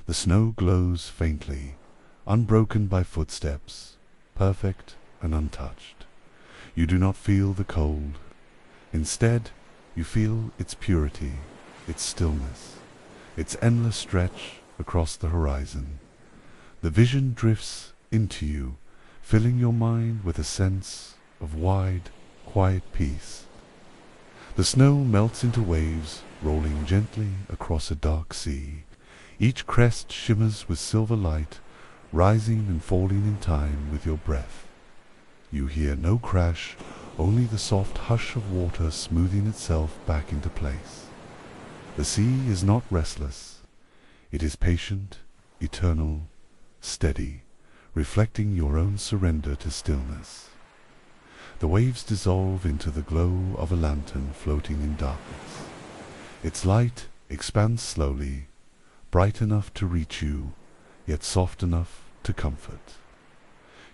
The snow glows faintly, unbroken by footsteps, perfect and untouched. You do not feel the cold. Instead, you feel its purity, its stillness, its endless stretch across the horizon. The vision drifts into you, filling your mind with a sense of wide, quiet peace. The snow melts into waves, rolling gently across a dark sea. Each crest shimmers with silver light, rising and falling in time with your breath. You hear no crash, only the soft hush of water smoothing itself back into place. The sea is not restless. It is patient, eternal, steady, reflecting your own surrender to stillness. The waves dissolve into the glow of a lantern floating in darkness. Its light expands slowly, bright enough to reach you, yet soft enough to comfort.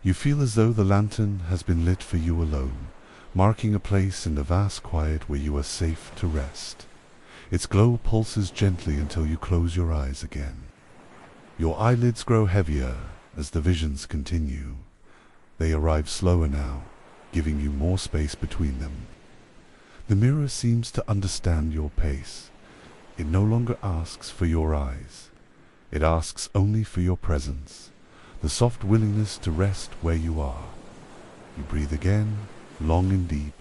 You feel as though the lantern has been lit for you alone, marking a place in the vast quiet where you are safe to rest. Its glow pulses gently until you close your eyes again. Your eyelids grow heavier as the visions continue. They arrive slower now, giving you more space between them. The mirror seems to understand your pace. It no longer asks for your eyes. It asks only for your presence, the soft willingness to rest where you are. You breathe again, long and deep,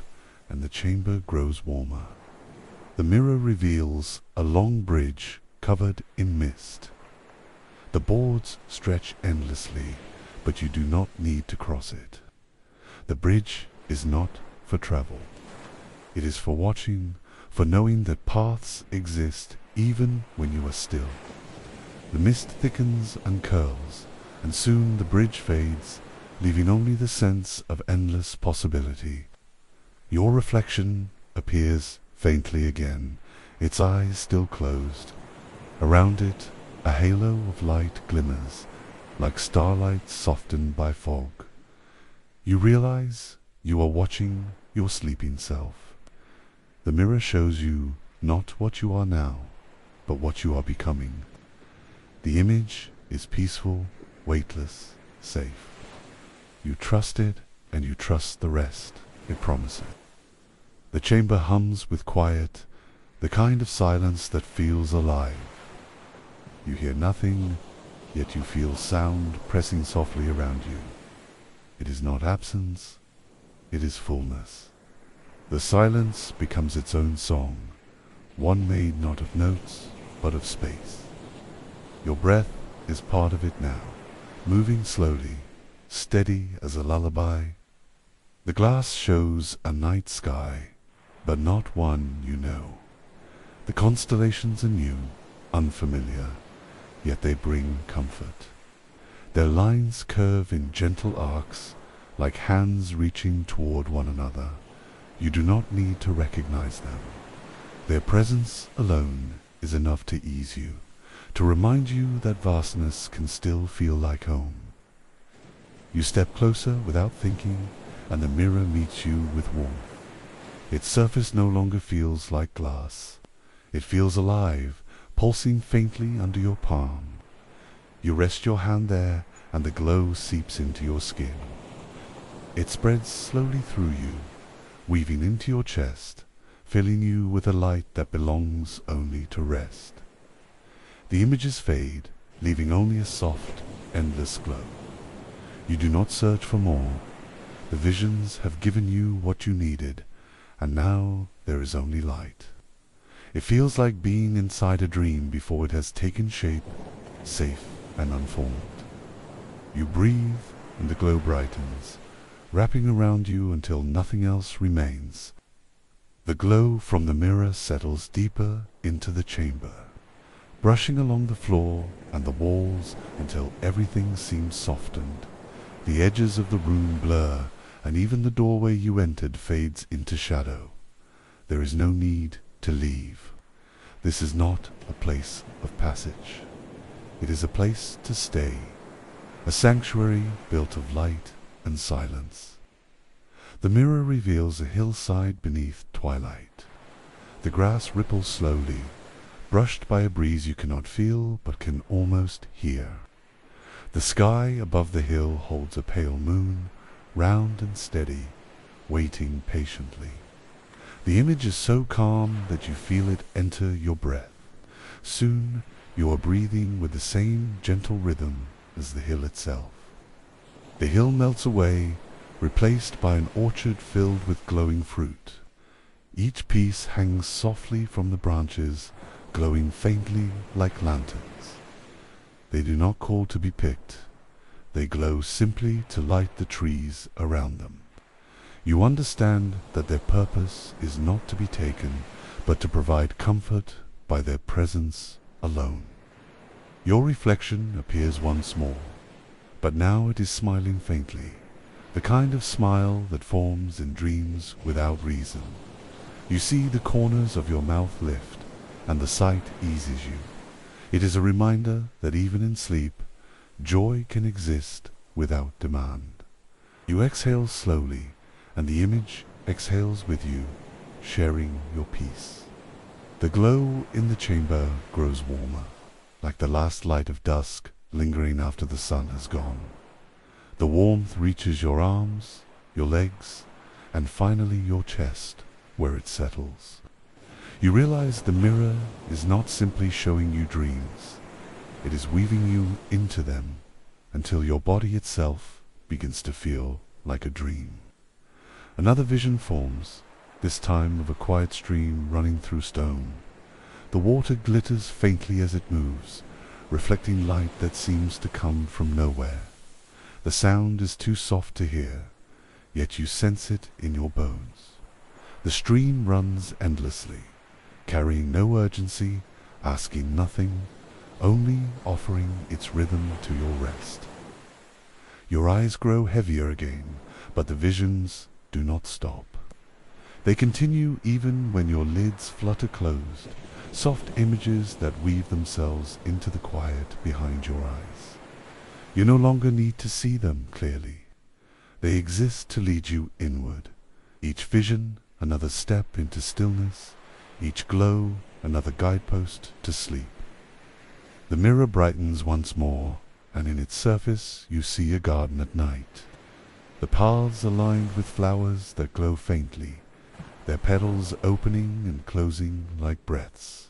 and the chamber grows warmer. The mirror reveals a long bridge covered in mist. The boards stretch endlessly, but you do not need to cross it. The bridge is not for travel. It is for watching, for knowing that paths exist even when you are still. The mist thickens and curls, and soon the bridge fades, leaving only the sense of endless possibility. Your reflection appears faintly again, its eyes still closed. Around it, a halo of light glimmers, like starlight softened by fog. You realize you are watching your sleeping self. The mirror shows you not what you are now, but what you are becoming. The image is peaceful, weightless, safe. You trust it, and you trust the rest. it promises. The chamber hums with quiet, the kind of silence that feels alive. You hear nothing, yet you feel sound pressing softly around you. It is not absence, it is fullness. The silence becomes its own song, one made not of notes, but of space. Your breath is part of it now, moving slowly, steady as a lullaby. The glass shows a night sky, but not one you know. The constellations are new, unfamiliar, yet they bring comfort. Their lines curve in gentle arcs, like hands reaching toward one another. You do not need to recognize them. Their presence alone is enough to ease you, to remind you that vastness can still feel like home. You step closer without thinking, and the mirror meets you with warmth. Its surface no longer feels like glass. It feels alive, pulsing faintly under your palm. You rest your hand there, and the glow seeps into your skin. It spreads slowly through you, weaving into your chest, filling you with a light that belongs only to rest. The images fade, leaving only a soft, endless glow. You do not search for more. The visions have given you what you needed, and now there is only light. It feels like being inside a dream before it has taken shape, safe and unformed. You breathe, and the glow brightens, wrapping around you until nothing else remains. The glow from the mirror settles deeper into the chamber, brushing along the floor and the walls until everything seems softened. The edges of the room blur, and even the doorway you entered fades into shadow. There is no need to leave. This is not a place of passage. It is a place to stay, a sanctuary built of light and silence. The mirror reveals a hillside beneath twilight. The grass ripples slowly, brushed by a breeze you cannot feel but can almost hear. The sky above the hill holds a pale moon, round and steady, waiting patiently. The image is so calm that you feel it enter your breath. Soon you are breathing with the same gentle rhythm as the hill itself. The hill melts away, replaced by an orchard filled with glowing fruit. Each piece hangs softly from the branches, glowing faintly like lanterns. They do not call to be picked. They glow simply to light the trees around them. You understand that their purpose is not to be taken, but to provide comfort by their presence alone. Your reflection appears once more, but now it is smiling faintly, the kind of smile that forms in dreams without reason. You see the corners of your mouth lift, and the sight eases you. It is a reminder that even in sleep, joy can exist without demand. You exhale slowly, and the image exhales with you, sharing your peace. The glow in the chamber grows warmer, like the last light of dusk lingering after the sun has gone. The warmth reaches your arms, your legs, and finally your chest, where it settles. You realize the mirror is not simply showing you dreams. It is weaving you into them until your body itself begins to feel like a dream. Another vision forms, this time of a quiet stream running through stone. The water glitters faintly as it moves, reflecting light that seems to come from nowhere. The sound is too soft to hear, yet you sense it in your bones. The stream runs endlessly, carrying no urgency, asking nothing, only offering its rhythm to your rest. Your eyes grow heavier again, but the visions do not stop. They continue even when your lids flutter closed, soft images that weave themselves into the quiet behind your eyes. You no longer need to see them clearly. They exist to lead you inward. Each vision, another step into stillness, each glow, another guidepost to sleep. The mirror brightens once more, and in its surface you see a garden at night. The paths are lined with flowers that glow faintly, their petals opening and closing like breaths.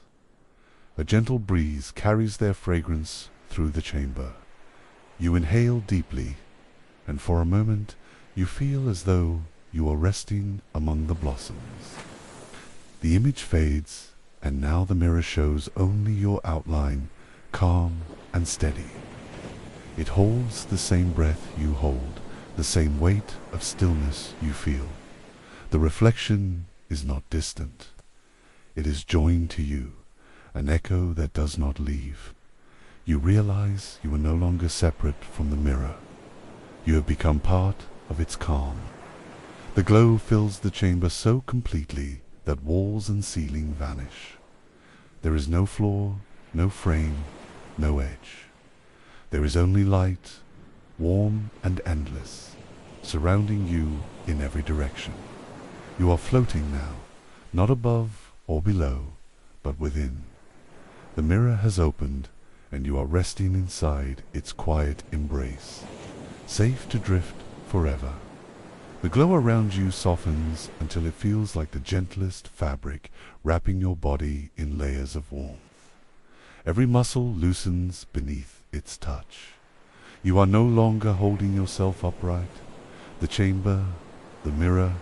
A gentle breeze carries their fragrance through the chamber. You inhale deeply, and for a moment you feel as though you are resting among the blossoms. The image fades, and now the mirror shows only your outline, calm and steady. It holds the same breath you hold, the same weight of stillness you feel. The reflection is not distant. It is joined to you, an echo that does not leave. You realize you are no longer separate from the mirror. You have become part of its calm. The glow fills the chamber so completely that walls and ceiling vanish. There is no floor, no frame, no edge. There is only light, warm and endless, surrounding you in every direction. You are floating now, not above or below, but within. The mirror has opened, and you are resting inside its quiet embrace, safe to drift forever. The glow around you softens until it feels like the gentlest fabric wrapping your body in layers of warmth. Every muscle loosens beneath its touch. You are no longer holding yourself upright. The chamber, the mirror,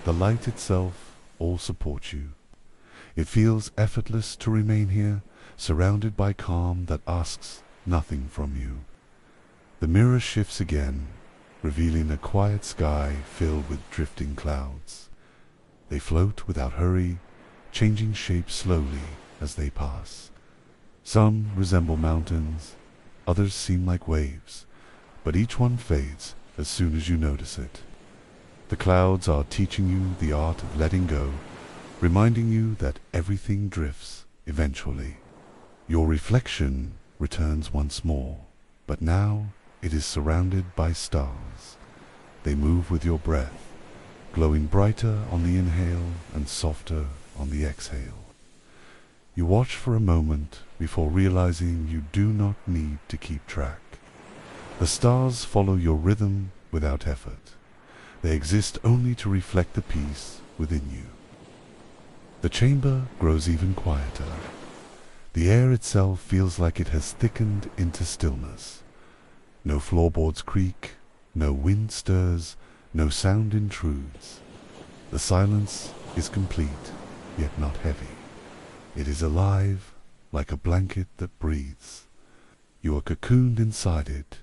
the light itself all support you. It feels effortless to remain here, surrounded by calm that asks nothing from you. The mirror shifts again, revealing a quiet sky filled with drifting clouds. They float without hurry, changing shape slowly as they pass. Some resemble mountains, others seem like waves, but each one fades as soon as you notice it. The clouds are teaching you the art of letting go, reminding you that everything drifts eventually. Your reflection returns once more, but now it is surrounded by stars. They move with your breath, glowing brighter on the inhale and softer on the exhale. You watch for a moment before realizing you do not need to keep track. The stars follow your rhythm without effort. They exist only to reflect the peace within you. The chamber grows even quieter. The air itself feels like it has thickened into stillness. No floorboards creak, no wind stirs, no sound intrudes. The silence is complete, yet not heavy. It is alive, like a blanket that breathes. You are cocooned inside it,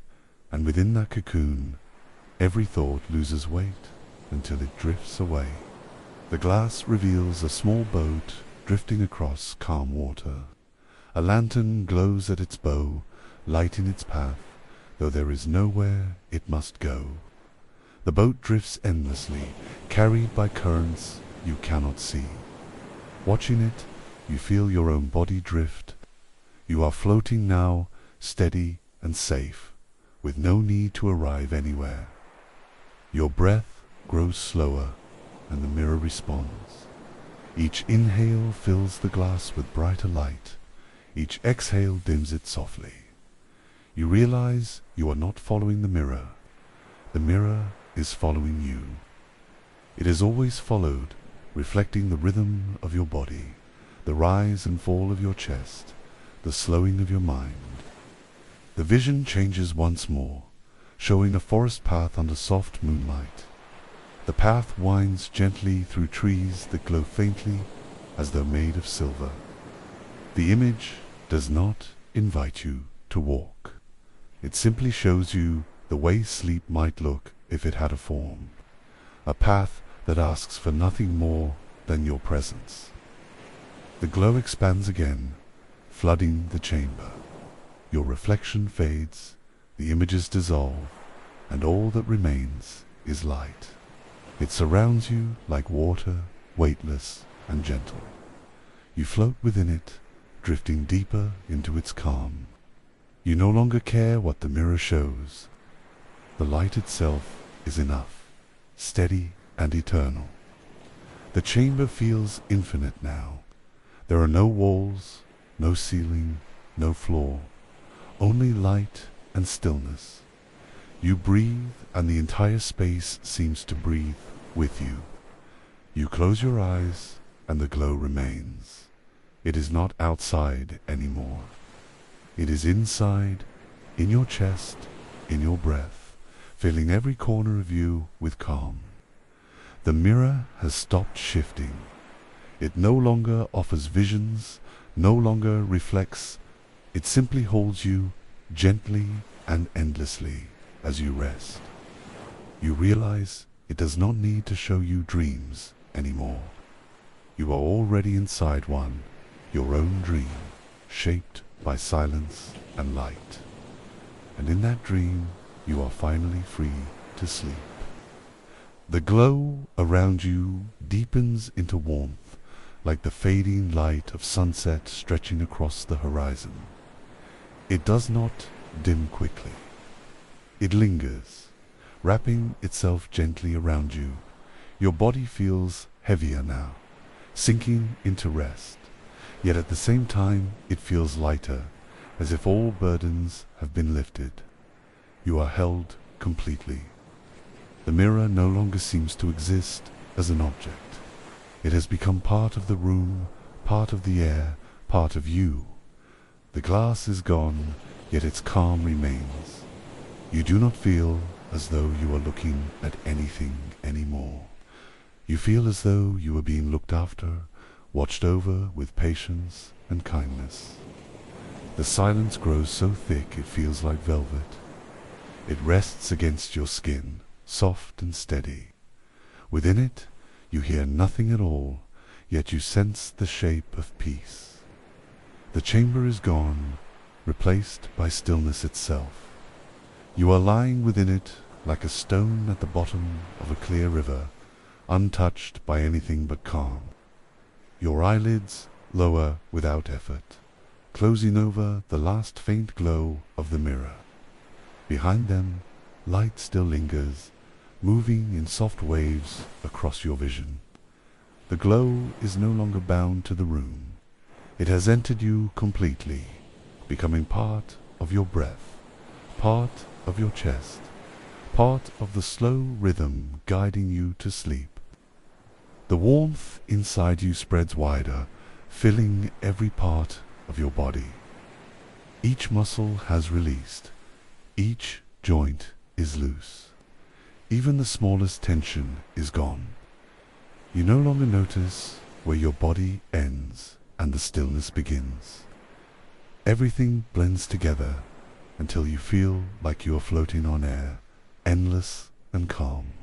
and within that cocoon, every thought loses weight until it drifts away. The glass reveals a small boat drifting across calm water. A lantern glows at its bow, lighting its path, though there is nowhere it must go. The boat drifts endlessly, carried by currents you cannot see. Watching it, you feel your own body drift. You are floating now, steady and safe, with no need to arrive anywhere. Your breath grows slower, and the mirror responds. Each inhale fills the glass with brighter light. Each exhale dims it softly. You realize you are not following the mirror. The mirror is following you. It has always followed, reflecting the rhythm of your body, the rise and fall of your chest, the slowing of your mind. The vision changes once more, showing a forest path under soft moonlight. The path winds gently through trees that glow faintly as though made of silver. The image does not invite you to walk. It simply shows you the way sleep might look if it had a form, a path that asks for nothing more than your presence. The glow expands again, flooding the chamber. Your reflection fades, the images dissolve, and all that remains is light. It surrounds you like water, weightless and gentle. You float within it, drifting deeper into its calm. You no longer care what the mirror shows. The light itself is enough, steady and eternal. The chamber feels infinite now. There are no walls, no ceiling, no floor, only light and stillness. You breathe, and the entire space seems to breathe with you. You close your eyes, and the glow remains. It is not outside anymore. It is inside, in your chest, in your breath, filling every corner of you with calm. The mirror has stopped shifting. It no longer offers visions, no longer reflects. It simply holds you gently and endlessly as you rest. You realize it does not need to show you dreams anymore. You are already inside one, your own dream, shaped by silence and light. And in that dream, you are finally free to sleep. The glow around you deepens into warmth, like the fading light of sunset stretching across the horizon. It does not dim quickly. It lingers, wrapping itself gently around you. Your body feels heavier now, sinking into rest. Yet at the same time, it feels lighter, as if all burdens have been lifted. You are held completely. The mirror no longer seems to exist as an object. It has become part of the room, part of the air, part of you. The glass is gone, yet its calm remains. You do not feel as though you are looking at anything anymore. You feel as though you are being looked after, watched over with patience and kindness. The silence grows so thick it feels like velvet. It rests against your skin, soft and steady. Within it, you hear nothing at all, yet you sense the shape of peace. The chamber is gone, replaced by stillness itself. You are lying within it like a stone at the bottom of a clear river, untouched by anything but calm. Your eyelids lower without effort, closing over the last faint glow of the mirror. Behind them, light still lingers, moving in soft waves across your vision. The glow is no longer bound to the room. It has entered you completely, becoming part of your breath, part of your chest, part of the slow rhythm guiding you to sleep. The warmth inside you spreads wider, filling every part of your body. Each muscle has released. Each joint is loose. Even the smallest tension is gone. You no longer notice where your body ends and the stillness begins. Everything blends together until you feel like you are floating on air, endless and calm.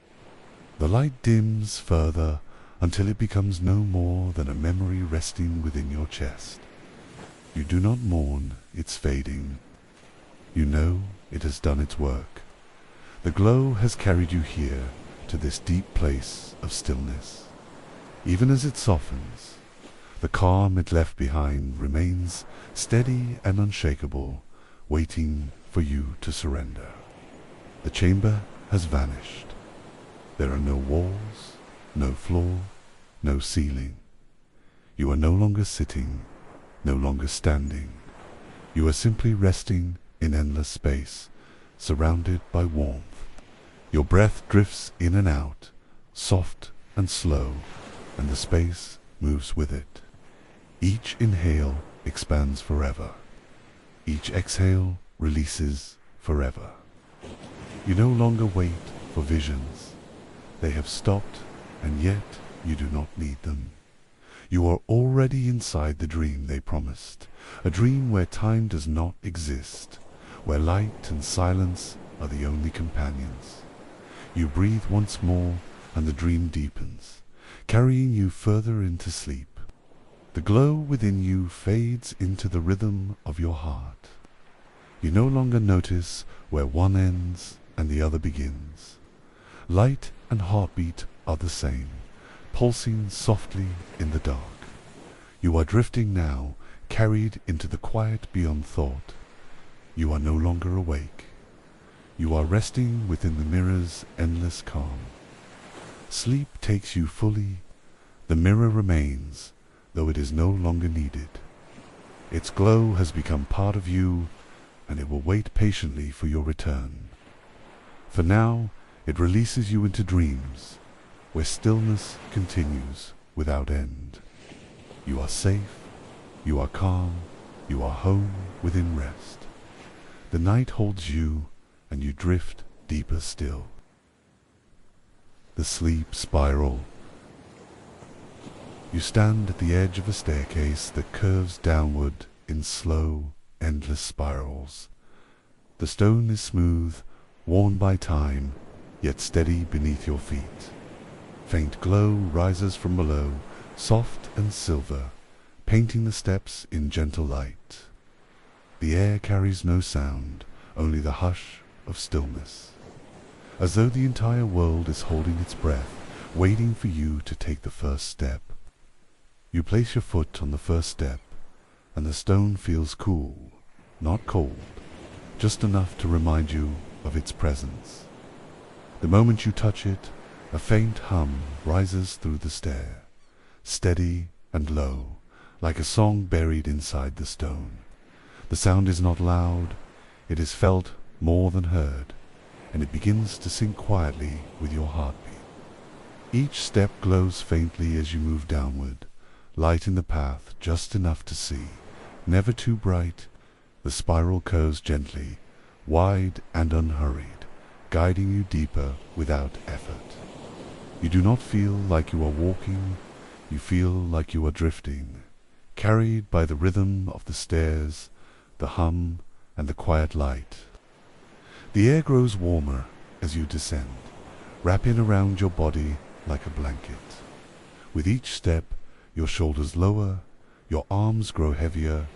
The light dims further until it becomes no more than a memory resting within your chest. You do not mourn its fading. You know it has done its work. The glow has carried you here to this deep place of stillness. Even as it softens, the calm it left behind remains steady and unshakable, waiting for you to surrender. The chamber has vanished. There are no walls, no floor, no ceiling. You are no longer sitting, no longer standing. You are simply resting in endless space, surrounded by warmth. Your breath drifts in and out, soft and slow, and the space moves with it. Each inhale expands forever. Each exhale releases forever. You no longer wait for visions. They have stopped, and yet you do not need them. You are already inside the dream they promised, a dream where time does not exist, where light and silence are the only companions. You breathe once more, and the dream deepens, carrying you further into sleep. The glow within you fades into the rhythm of your heart. You no longer notice where one ends and the other begins. Light and heartbeat are the same, pulsing softly in the dark. You are drifting now, carried into the quiet beyond thought. You are no longer awake. You are resting within the mirror's endless calm. Sleep takes you fully. The mirror remains, though it is no longer needed. Its glow has become part of you, and it will wait patiently for your return. For now, it releases you into dreams, where stillness continues without end. You are safe, you are calm, you are home within rest. The night holds you, and you drift deeper still. The sleep spiral. You stand at the edge of a staircase that curves downward in slow, endless spirals. The stone is smooth, worn by time, yet steady beneath your feet. Faint glow rises from below, soft and silver, painting the steps in gentle light. The air carries no sound, only the hush of stillness, as though the entire world is holding its breath, waiting for you to take the first step. You place your foot on the first step, and the stone feels cool, not cold, just enough to remind you of its presence. The moment you touch it, a faint hum rises through the stair, steady and low, like a song buried inside the stone. The sound is not loud, it is felt more than heard, and it begins to sink quietly with your heartbeat. Each step glows faintly as you move downward, light in the path just enough to see, never too bright. The spiral curves gently, wide and unhurried, guiding you deeper without effort. You do not feel like you are walking, you feel like you are drifting, carried by the rhythm of the stairs, the hum, and the quiet light. The air grows warmer as you descend, wrapping around your body like a blanket. With each step, your shoulders lower, your arms grow heavier,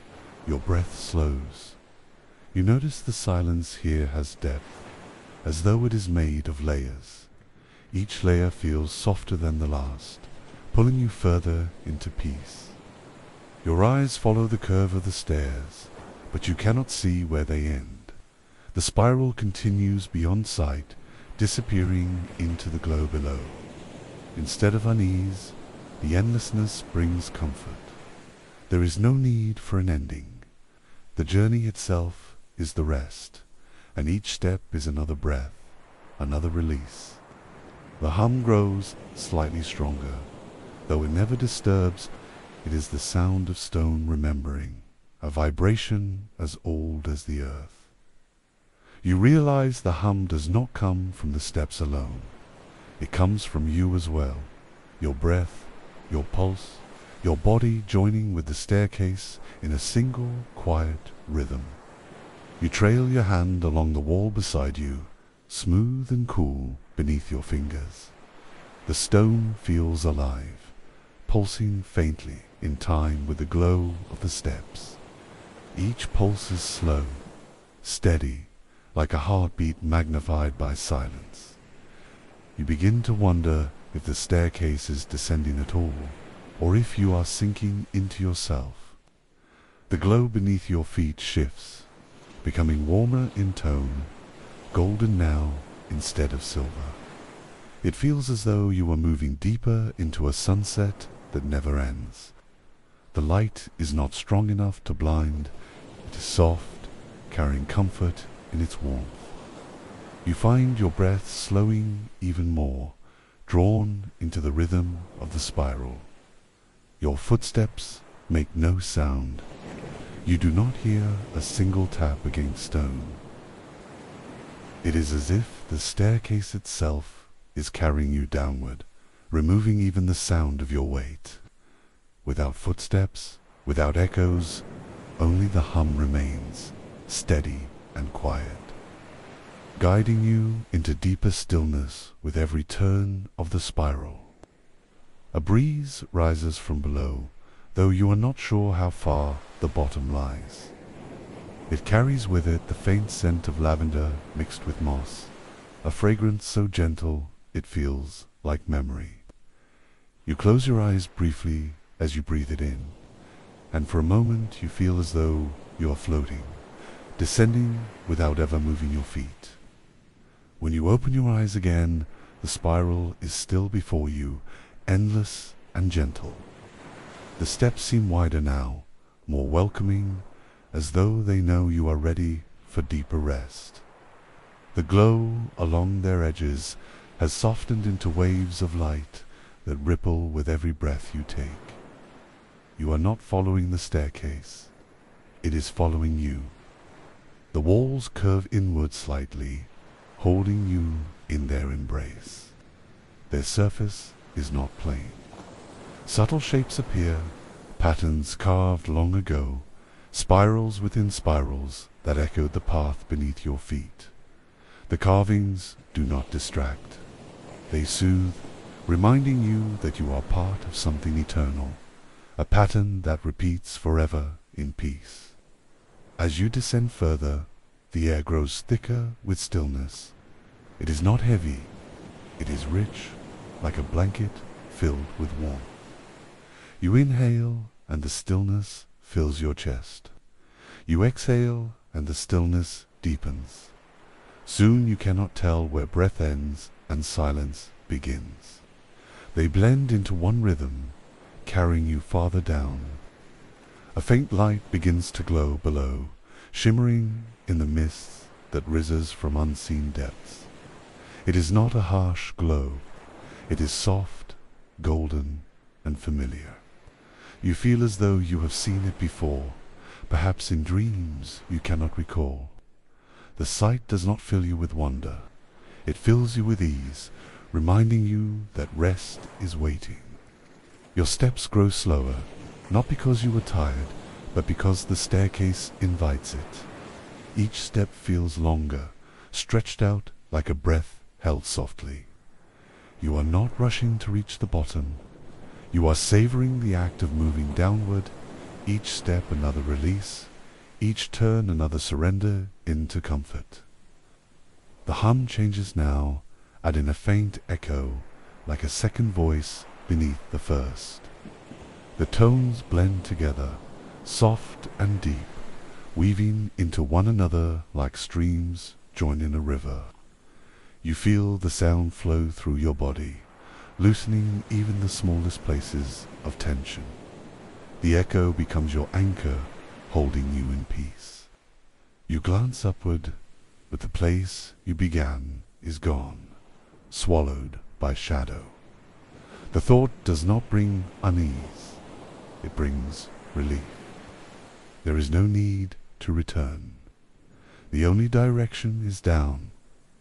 your breath slows. You notice the silence here has depth, as though it is made of layers. Each layer feels softer than the last, pulling you further into peace. Your eyes follow the curve of the stairs, but you cannot see where they end. The spiral continues beyond sight, disappearing into the glow below. Instead of unease, the endlessness brings comfort. There is no need for an ending. The journey itself is the rest, and each step is another breath, another release. The hum grows slightly stronger. Though it never disturbs, it is the sound of stone remembering, a vibration as old as the earth. You realize the hum does not come from the steps alone. It comes from you as well, your breath, your pulse, your body joining with the staircase in a single, quiet rhythm. You trail your hand along the wall beside you, smooth and cool beneath your fingers. The stone feels alive, pulsing faintly in time with the glow of the steps. Each pulse is slow, steady, like a heartbeat magnified by silence. You begin to wonder if the staircase is descending at all, or if you are sinking into yourself. The glow beneath your feet shifts, becoming warmer in tone, golden now instead of silver. It feels as though you are moving deeper into a sunset that never ends. The light is not strong enough to blind, it is soft, carrying comfort in its warmth. You find your breath slowing even more, drawn into the rhythm of the spiral. Your footsteps make no sound. You do not hear a single tap against stone. It is as if the staircase itself is carrying you downward, removing even the sound of your weight. Without footsteps, without echoes, only the hum remains, steady and quiet, guiding you into deeper stillness with every turn of the spiral. A breeze rises from below, though you are not sure how far the bottom lies. It carries with it the faint scent of lavender mixed with moss, a fragrance so gentle it feels like memory. You close your eyes briefly as you breathe it in, and for a moment you feel as though you are floating, descending without ever moving your feet. When you open your eyes again, the spiral is still before you, endless and gentle. The steps seem wider now, more welcoming, as though they know you are ready for deeper rest. The glow along their edges has softened into waves of light that ripple with every breath you take. You are not following the staircase. It is following you. The walls curve inward slightly, holding you in their embrace. Their surface is not plain. Subtle shapes appear, patterns carved long ago, spirals within spirals that echoed the path beneath your feet. The carvings do not distract. They soothe, reminding you that you are part of something eternal, a pattern that repeats forever in peace. As you descend further, the air grows thicker with stillness. It is not heavy. It is rich, like a blanket filled with warmth. You inhale, and the stillness fills your chest. You exhale, and the stillness deepens. Soon you cannot tell where breath ends and silence begins. They blend into one rhythm, carrying you farther down. A faint light begins to glow below, shimmering in the mists that rises from unseen depths. It is not a harsh glow. It is soft, golden, and familiar. You feel as though you have seen it before, perhaps in dreams you cannot recall. The sight does not fill you with wonder. It fills you with ease, reminding you that rest is waiting. Your steps grow slower, not because you are tired, but because the staircase invites it. Each step feels longer, stretched out like a breath held softly. You are not rushing to reach the bottom. You are savoring the act of moving downward, each step another release, each turn another surrender into comfort. The hum changes now, adding a faint echo, like a second voice beneath the first. The tones blend together, soft and deep, weaving into one another like streams joining a river. You feel the sound flow through your body, loosening even the smallest places of tension. The echo becomes your anchor, holding you in peace. You glance upward, but the place you began is gone, swallowed by shadow. The thought does not bring unease, it brings relief. There is no need to return. The only direction is down,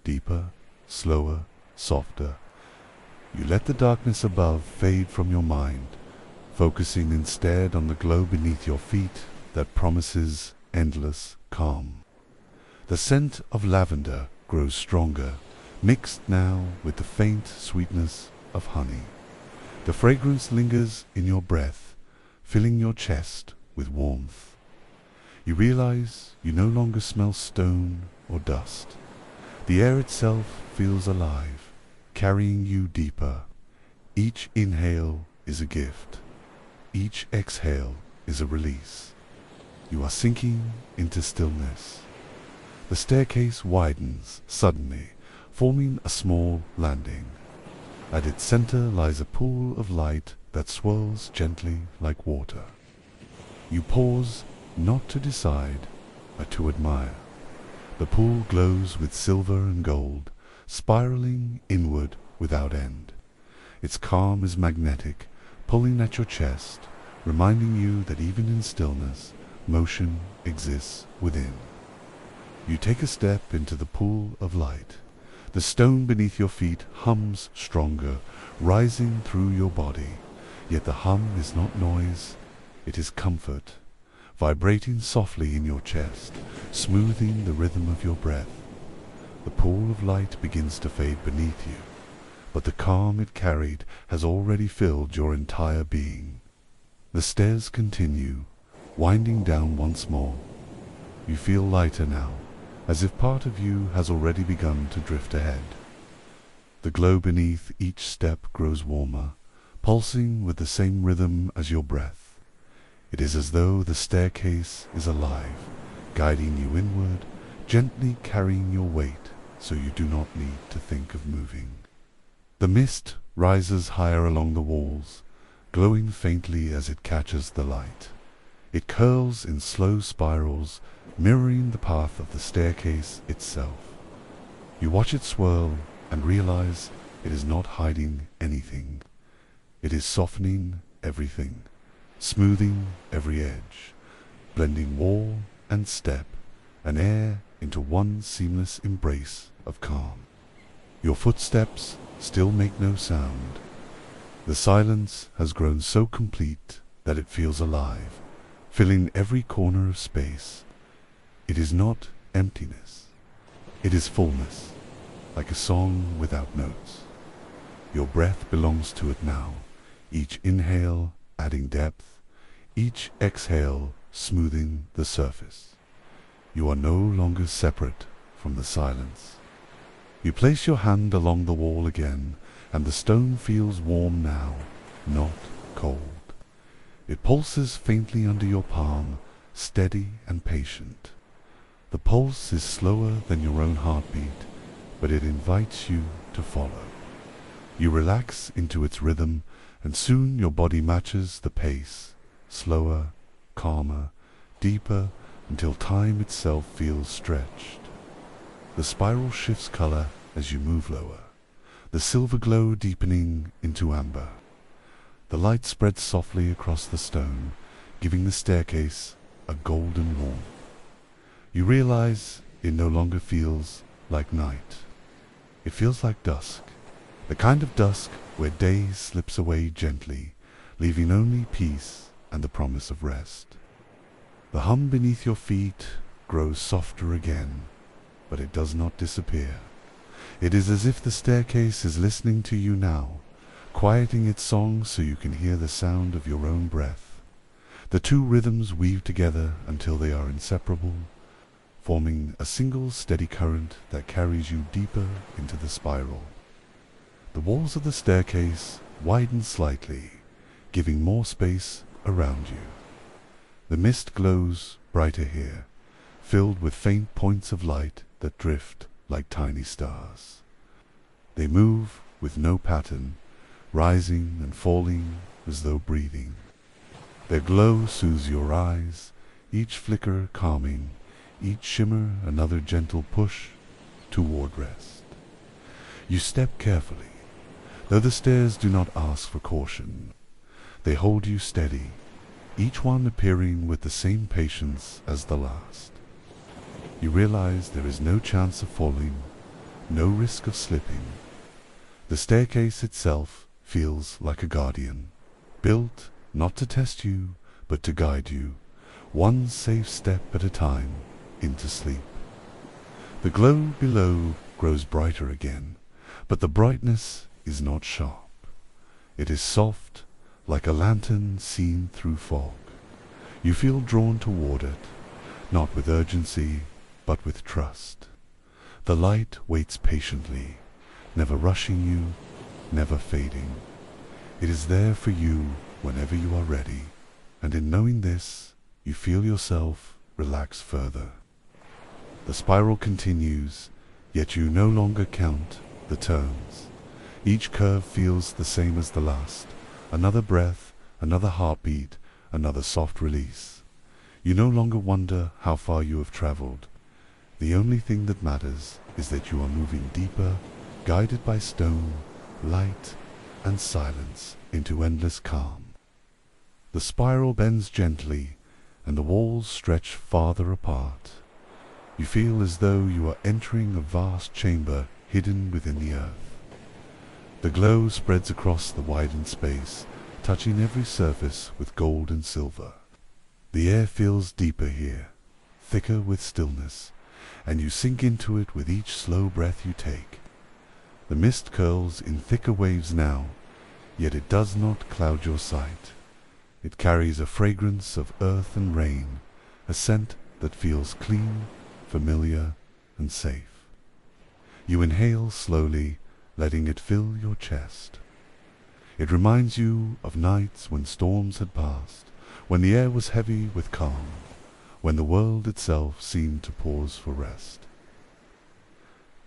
deeper, slower, softer. You let the darkness above fade from your mind, focusing instead on the glow beneath your feet that promises endless calm. The scent of lavender grows stronger, mixed now with the faint sweetness of honey. The fragrance lingers in your breath, filling your chest with warmth. You realize you no longer smell stone or dust. The air itself feels alive, carrying you deeper. Each inhale is a gift. Each exhale is a release. You are sinking into stillness. The staircase widens suddenly, forming a small landing. At its center lies a pool of light that swirls gently like water. You pause, not to decide, but to admire. The pool glows with silver and gold, spiraling inward without end. Its calm is magnetic, pulling at your chest, reminding you that even in stillness, motion exists within. You take a step into the pool of light. The stone beneath your feet hums stronger, rising through your body. Yet the hum is not noise, it is comfort, vibrating softly in your chest, smoothing the rhythm of your breath. The pool of light begins to fade beneath you, but the calm it carried has already filled your entire being. The stairs continue, winding down once more. You feel lighter now, as if part of you has already begun to drift ahead. The glow beneath each step grows warmer, pulsing with the same rhythm as your breath. It is as though the staircase is alive, guiding you inward, gently carrying your weight so you do not need to think of moving. The mist rises higher along the walls, glowing faintly as it catches the light. It curls in slow spirals, mirroring the path of the staircase itself. You watch it swirl and realize it is not hiding anything. It is softening everything, smoothing every edge, blending wall and step and air into one seamless embrace of calm. Your footsteps still make no sound. The silence has grown so complete that it feels alive, filling every corner of space. It is not emptiness. It is fullness, like a song without notes. Your breath belongs to it now, each inhale adding depth, each exhale smoothing the surface. You are no longer separate from the silence. You place your hand along the wall again, and the stone feels warm now, not cold. It pulses faintly under your palm, steady and patient. The pulse is slower than your own heartbeat, but it invites you to follow. You relax into its rhythm, and soon your body matches the pace, slower, calmer, deeper, until time itself feels stretched. The spiral shifts color as you move lower, the silver glow deepening into amber. The light spreads softly across the stone, giving the staircase a golden warmth. You realize it no longer feels like night. It feels like dusk, the kind of dusk where day slips away gently, leaving only peace and the promise of rest. The hum beneath your feet grows softer again, but it does not disappear. It is as if the staircase is listening to you now, quieting its song so you can hear the sound of your own breath. The two rhythms weave together until they are inseparable, forming a single steady current that carries you deeper into the spiral. The walls of the staircase widen slightly, giving more space around you. The mist glows brighter here, filled with faint points of light that drift like tiny stars. They move with no pattern, rising and falling as though breathing. Their glow soothes your eyes, each flicker calming, each shimmer another gentle push toward rest. You step carefully, though the stairs do not ask for caution. They hold you steady, each one appearing with the same patience as the last. You realize there is no chance of falling, no risk of slipping. The staircase itself feels like a guardian, built not to test you, but to guide you, one safe step at a time, into sleep. The glow below grows brighter again, but the brightness is not sharp. It is soft, like a lantern seen through fog. You feel drawn toward it, not with urgency, but with trust. The light waits patiently, never rushing you, never fading. It is there for you whenever you are ready, and in knowing this, you feel yourself relax further. The spiral continues, yet you no longer count the turns. Each curve feels the same as the last. Another breath, another heartbeat, another soft release. You no longer wonder how far you have traveled. The only thing that matters is that you are moving deeper, guided by stone, light, and silence into endless calm. The spiral bends gently, and the walls stretch farther apart. You feel as though you are entering a vast chamber hidden within the earth. The glow spreads across the widened space, touching every surface with gold and silver. The air feels deeper here, thicker with stillness, and you sink into it with each slow breath you take. The mist curls in thicker waves now, yet it does not cloud your sight. It carries a fragrance of earth and rain, a scent that feels clean, familiar, and safe. You inhale slowly, letting it fill your chest. It reminds you of nights when storms had passed, when the air was heavy with calm, when the world itself seemed to pause for rest.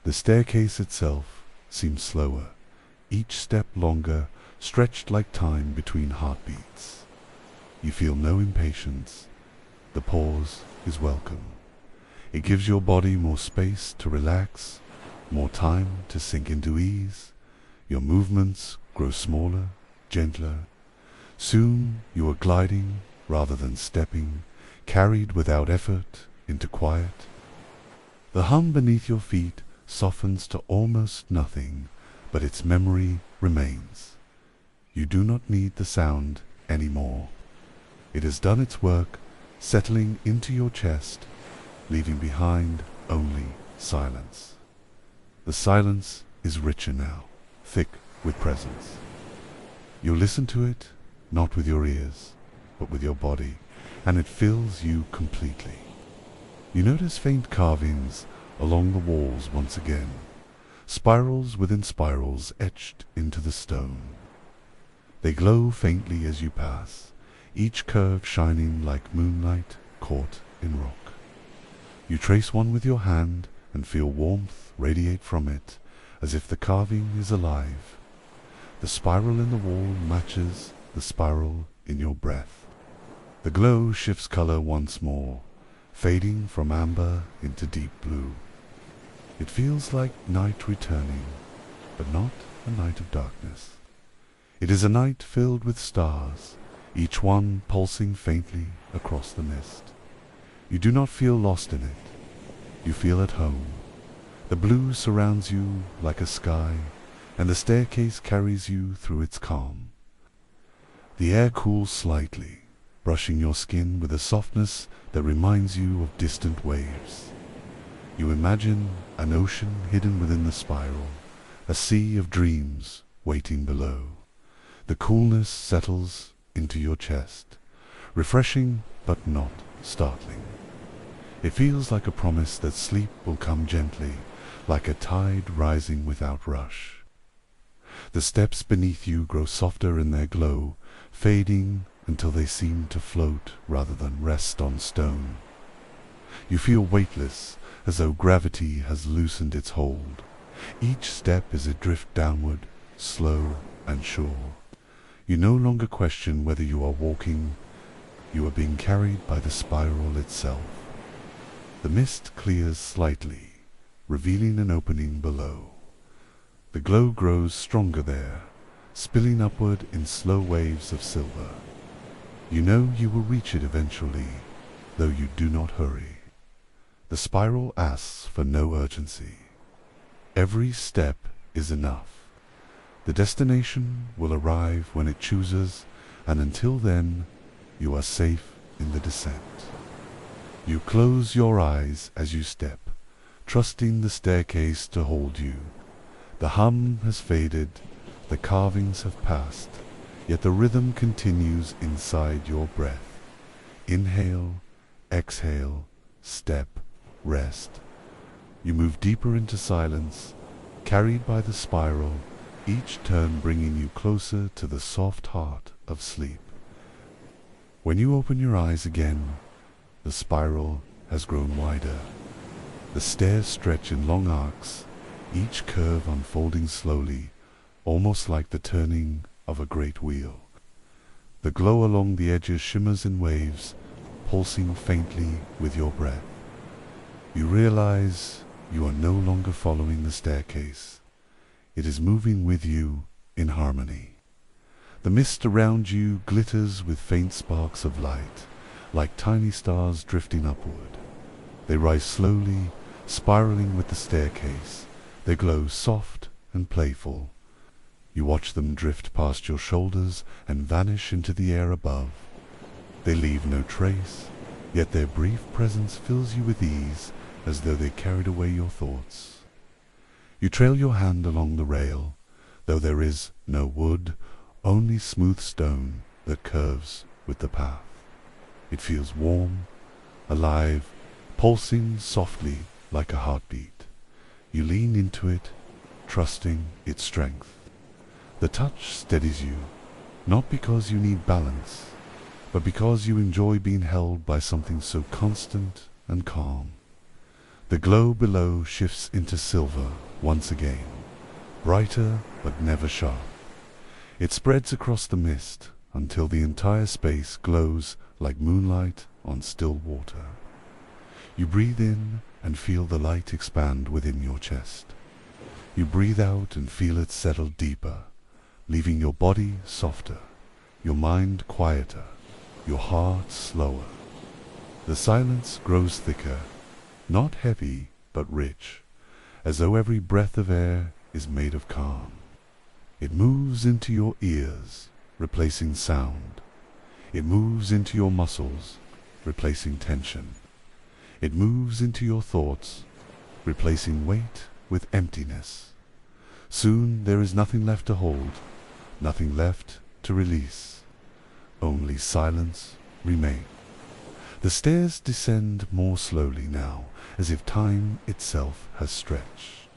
The staircase itself seems slower, each step longer, stretched like time between heartbeats. You feel no impatience. The pause is welcome. It gives your body more space to relax, more time to sink into ease. Your movements grow smaller, gentler. Soon you are gliding rather than stepping, carried without effort into quiet. The hum beneath your feet softens to almost nothing, but its memory remains. You do not need the sound anymore. It has done its work, settling into your chest, leaving behind only silence. The silence is richer now, thick with presence. You listen to it, not with your ears, but with your body, and it fills you completely. You notice faint carvings along the walls once again, spirals within spirals etched into the stone. They glow faintly as you pass, each curve shining like moonlight caught in rock. You trace one with your hand and feel warmth radiate from it, as if the carving is alive. The spiral in the wall matches the spiral in your breath. The glow shifts color once more, fading from amber into deep blue. It feels like night returning, but not a night of darkness. It is a night filled with stars, each one pulsing faintly across the mist. You do not feel lost in it. You feel at home. The blue surrounds you like a sky, and the staircase carries you through its calm. The air cools slightly, brushing your skin with a softness that reminds you of distant waves. You imagine an ocean hidden within the spiral, a sea of dreams waiting below. The coolness settles into your chest, refreshing but not startling. It feels like a promise that sleep will come gently, like a tide rising without rush. The steps beneath you grow softer in their glow, fading until they seem to float rather than rest on stone. You feel weightless, as though gravity has loosened its hold. Each step is a drift downward, slow and sure. You no longer question whether you are walking. You are being carried by the spiral itself. The mist clears slightly, revealing an opening below. The glow grows stronger there, spilling upward in slow waves of silver. You know you will reach it eventually, though you do not hurry. The spiral asks for no urgency. Every step is enough. The destination will arrive when it chooses, and until then, you are safe in the descent. You close your eyes as you step, trusting the staircase to hold you. The hum has faded, the carvings have passed, yet the rhythm continues inside your breath. Inhale, exhale, step, rest. You move deeper into silence, carried by the spiral, each turn bringing you closer to the soft heart of sleep. When you open your eyes again, the spiral has grown wider. The stairs stretch in long arcs, each curve unfolding slowly, almost like the turning of a great wheel. The glow along the edges shimmers in waves, pulsing faintly with your breath. You realize you are no longer following the staircase. It is moving with you in harmony. The mist around you glitters with faint sparks of light, like tiny stars drifting upward. They rise slowly, spiraling with the staircase. They glow soft and playful. You watch them drift past your shoulders and vanish into the air above. They leave no trace, yet their brief presence fills you with ease, as though they carried away your thoughts. You trail your hand along the rail, though there is no wood, only smooth stone that curves with the path. It feels warm, alive, pulsing softly like a heartbeat. You lean into it, trusting its strength. The touch steadies you, not because you need balance, but because you enjoy being held by something so constant and calm. The glow below shifts into silver once again, brighter but never sharp. It spreads across the mist until the entire space glows like moonlight on still water. You breathe in and feel the light expand within your chest. You breathe out and feel it settle deeper, leaving your body softer, your mind quieter, your heart slower. The silence grows thicker, not heavy, but rich, as though every breath of air is made of calm. It moves into your ears, replacing sound. It moves into your muscles, replacing tension. It moves into your thoughts, replacing weight with emptiness. Soon there is nothing left to hold, nothing left to release. Only silence remains. The stairs descend more slowly now, as if time itself has stretched.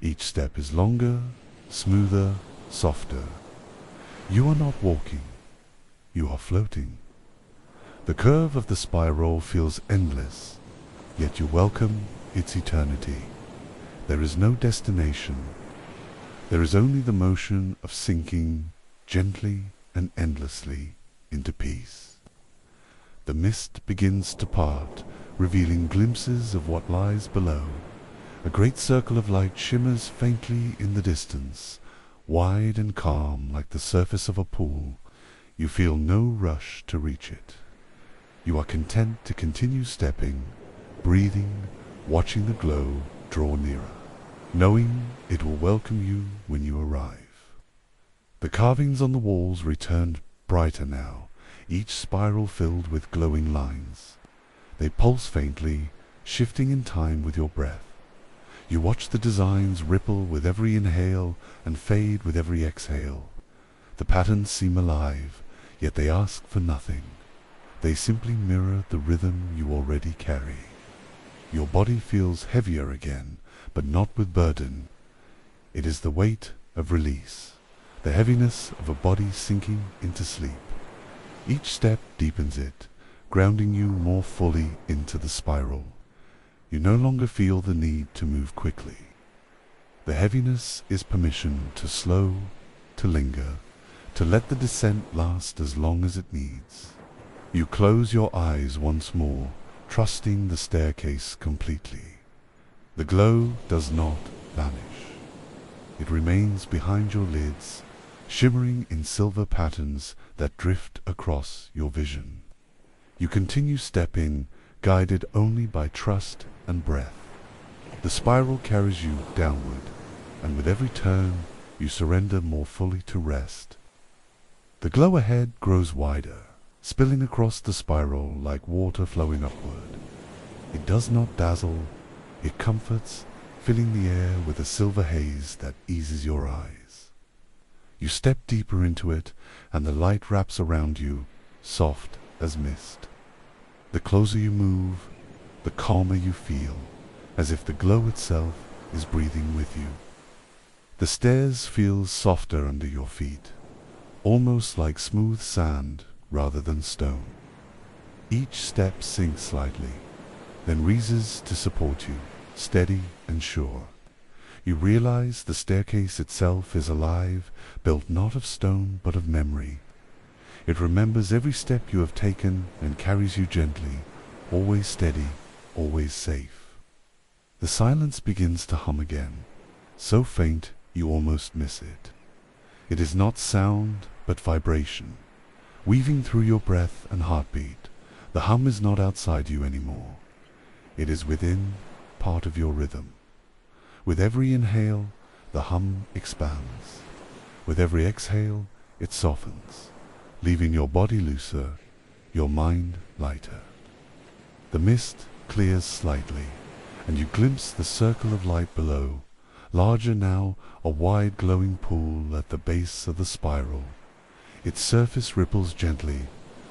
Each step is longer, smoother, softer. You are not walking, you are floating. The curve of the spiral feels endless, yet you welcome its eternity. There is no destination. There is only the motion of sinking gently and endlessly into peace. The mist begins to part, revealing glimpses of what lies below. A great circle of light shimmers faintly in the distance, wide and calm like the surface of a pool. You feel no rush to reach it. You are content to continue stepping, breathing, watching the glow draw nearer, knowing it will welcome you when you arrive. The carvings on the walls returned brighter now, each spiral filled with glowing lines. They pulse faintly, shifting in time with your breath. You watch the designs ripple with every inhale and fade with every exhale. The patterns seem alive, yet they ask for nothing. They simply mirror the rhythm you already carry. Your body feels heavier again, but not with burden. It is the weight of release, the heaviness of a body sinking into sleep. Each step deepens it, grounding you more fully into the spiral. You no longer feel the need to move quickly. The heaviness is permission to slow, to linger, to let the descent last as long as it needs. You close your eyes once more, trusting the staircase completely. The glow does not vanish. It remains behind your lids, shimmering in silver patterns that drift across your vision. You continue stepping, guided only by trust and breath. The spiral carries you downward, and with every turn you surrender more fully to rest. The glow ahead grows wider, spilling across the spiral like water flowing upward. It does not dazzle, it comforts, filling the air with a silver haze that eases your eyes. You step deeper into it, and the light wraps around you, soft as mist. The closer you move, the calmer you feel, as if the glow itself is breathing with you. The stairs feel softer under your feet, almost like smooth sand rather than stone. Each step sinks slightly, then rises to support you, steady and sure. You realize the staircase itself is alive, built not of stone but of memory. It remembers every step you have taken and carries you gently, always steady, always safe. The silence begins to hum again, so faint you almost miss it. It is not sound, but vibration, weaving through your breath and heartbeat. The hum is not outside you anymore. It is within, part of your rhythm. With every inhale, the hum expands. With every exhale, it softens, leaving your body looser, your mind lighter. The mist clears slightly, and you glimpse the circle of light below, larger now, a wide glowing pool at the base of the spiral. Its surface ripples gently,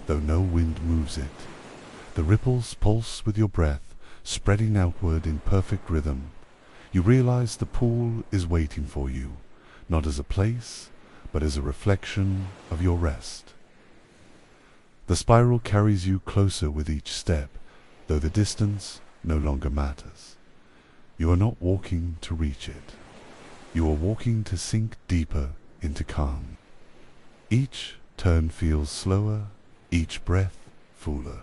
though no wind moves it. The ripples pulse with your breath, spreading outward in perfect rhythm. You realize the pool is waiting for you, not as a place, but as a reflection of your rest. The spiral carries you closer with each step, though the distance no longer matters. You are not walking to reach it. You are walking to sink deeper into calm. Each turn feels slower, each breath fuller.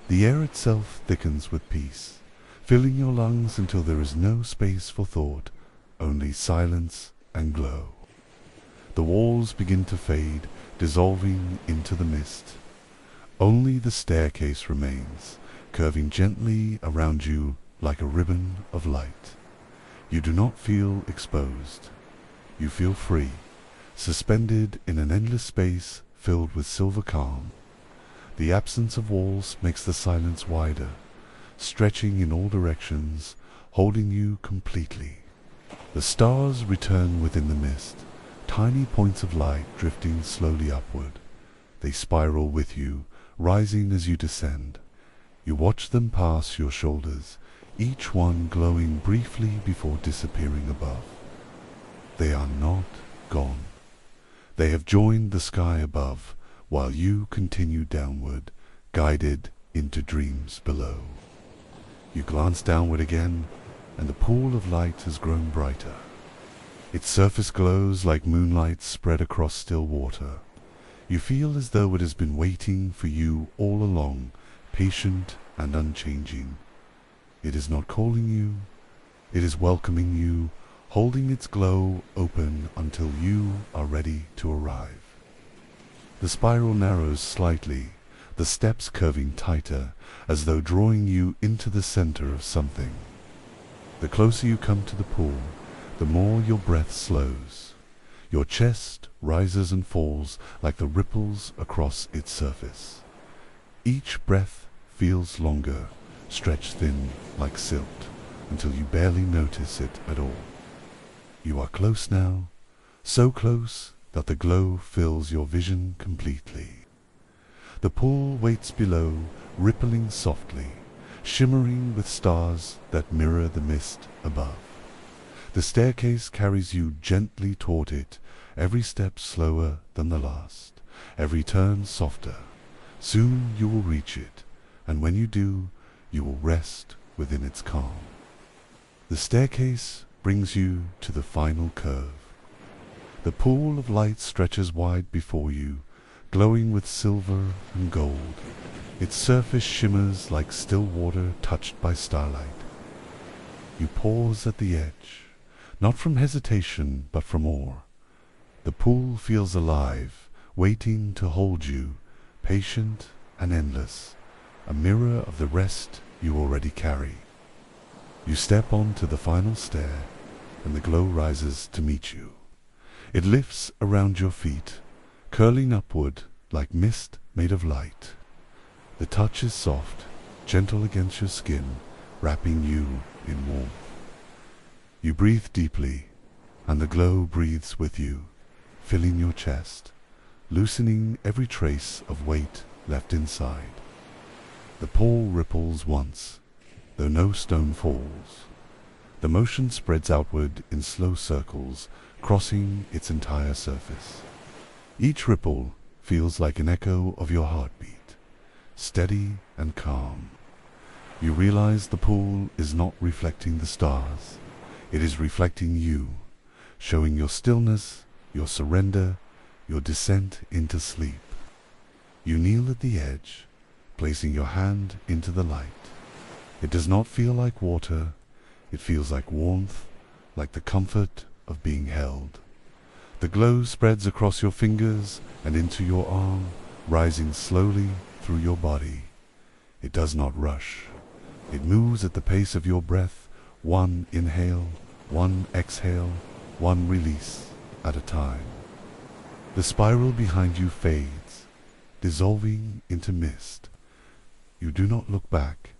The air itself thickens with peace, filling your lungs until there is no space for thought, only silence and glow. The walls begin to fade, dissolving into the mist. Only the staircase remains, curving gently around you like a ribbon of light. You do not feel exposed. You feel free, suspended in an endless space filled with silver calm. The absence of walls makes the silence wider, stretching in all directions, holding you completely. The stars return within the mist, tiny points of light drifting slowly upward. They spiral with you, rising as you descend. You watch them pass your shoulders, each one glowing briefly before disappearing above. They are not gone. They have joined the sky above, while you continue downward, guided into dreams below. You glance downward again, and the pool of light has grown brighter. Its surface glows like moonlight spread across still water. You feel as though it has been waiting for you all along, patient and unchanging. It is not calling you, it is welcoming you, holding its glow open until you are ready to arrive. The spiral narrows slightly, the steps curving tighter, as though drawing you into the center of something. The closer you come to the pool, the more your breath slows. Your chest rises and falls like the ripples across its surface. Each breath feels longer, stretched thin like silt, until you barely notice it at all. You are close now, so close that the glow fills your vision completely. The pool waits below, rippling softly, shimmering with stars that mirror the mist above. The staircase carries you gently toward it, every step slower than the last, every turn softer. Soon you will reach it, and when you do, you will rest within its calm. The staircase brings you to the final curve. The pool of light stretches wide before you, glowing with silver and gold. Its surface shimmers like still water touched by starlight. You pause at the edge, not from hesitation but from awe. The pool feels alive, waiting to hold you, patient and endless, a mirror of the rest you already carry. You step onto the final stair, and the glow rises to meet you. It lifts around your feet, curling upward like mist made of light. The touch is soft, gentle against your skin, wrapping you in warmth. You breathe deeply, and the glow breathes with you, filling your chest, loosening every trace of weight left inside. The pool ripples once, though no stone falls. The motion spreads outward in slow circles, crossing its entire surface. Each ripple feels like an echo of your heartbeat, steady and calm. You realize the pool is not reflecting the stars. It is reflecting you, showing your stillness, your surrender, your descent into sleep. You kneel at the edge, placing your hand into the light. It does not feel like water. It feels like warmth, like the comfort of being held. The glow spreads across your fingers and into your arm, rising slowly through your body. It does not rush. It moves at the pace of your breath, one inhale, one exhale, one release at a time. The spiral behind you fades, dissolving into mist. You do not look back.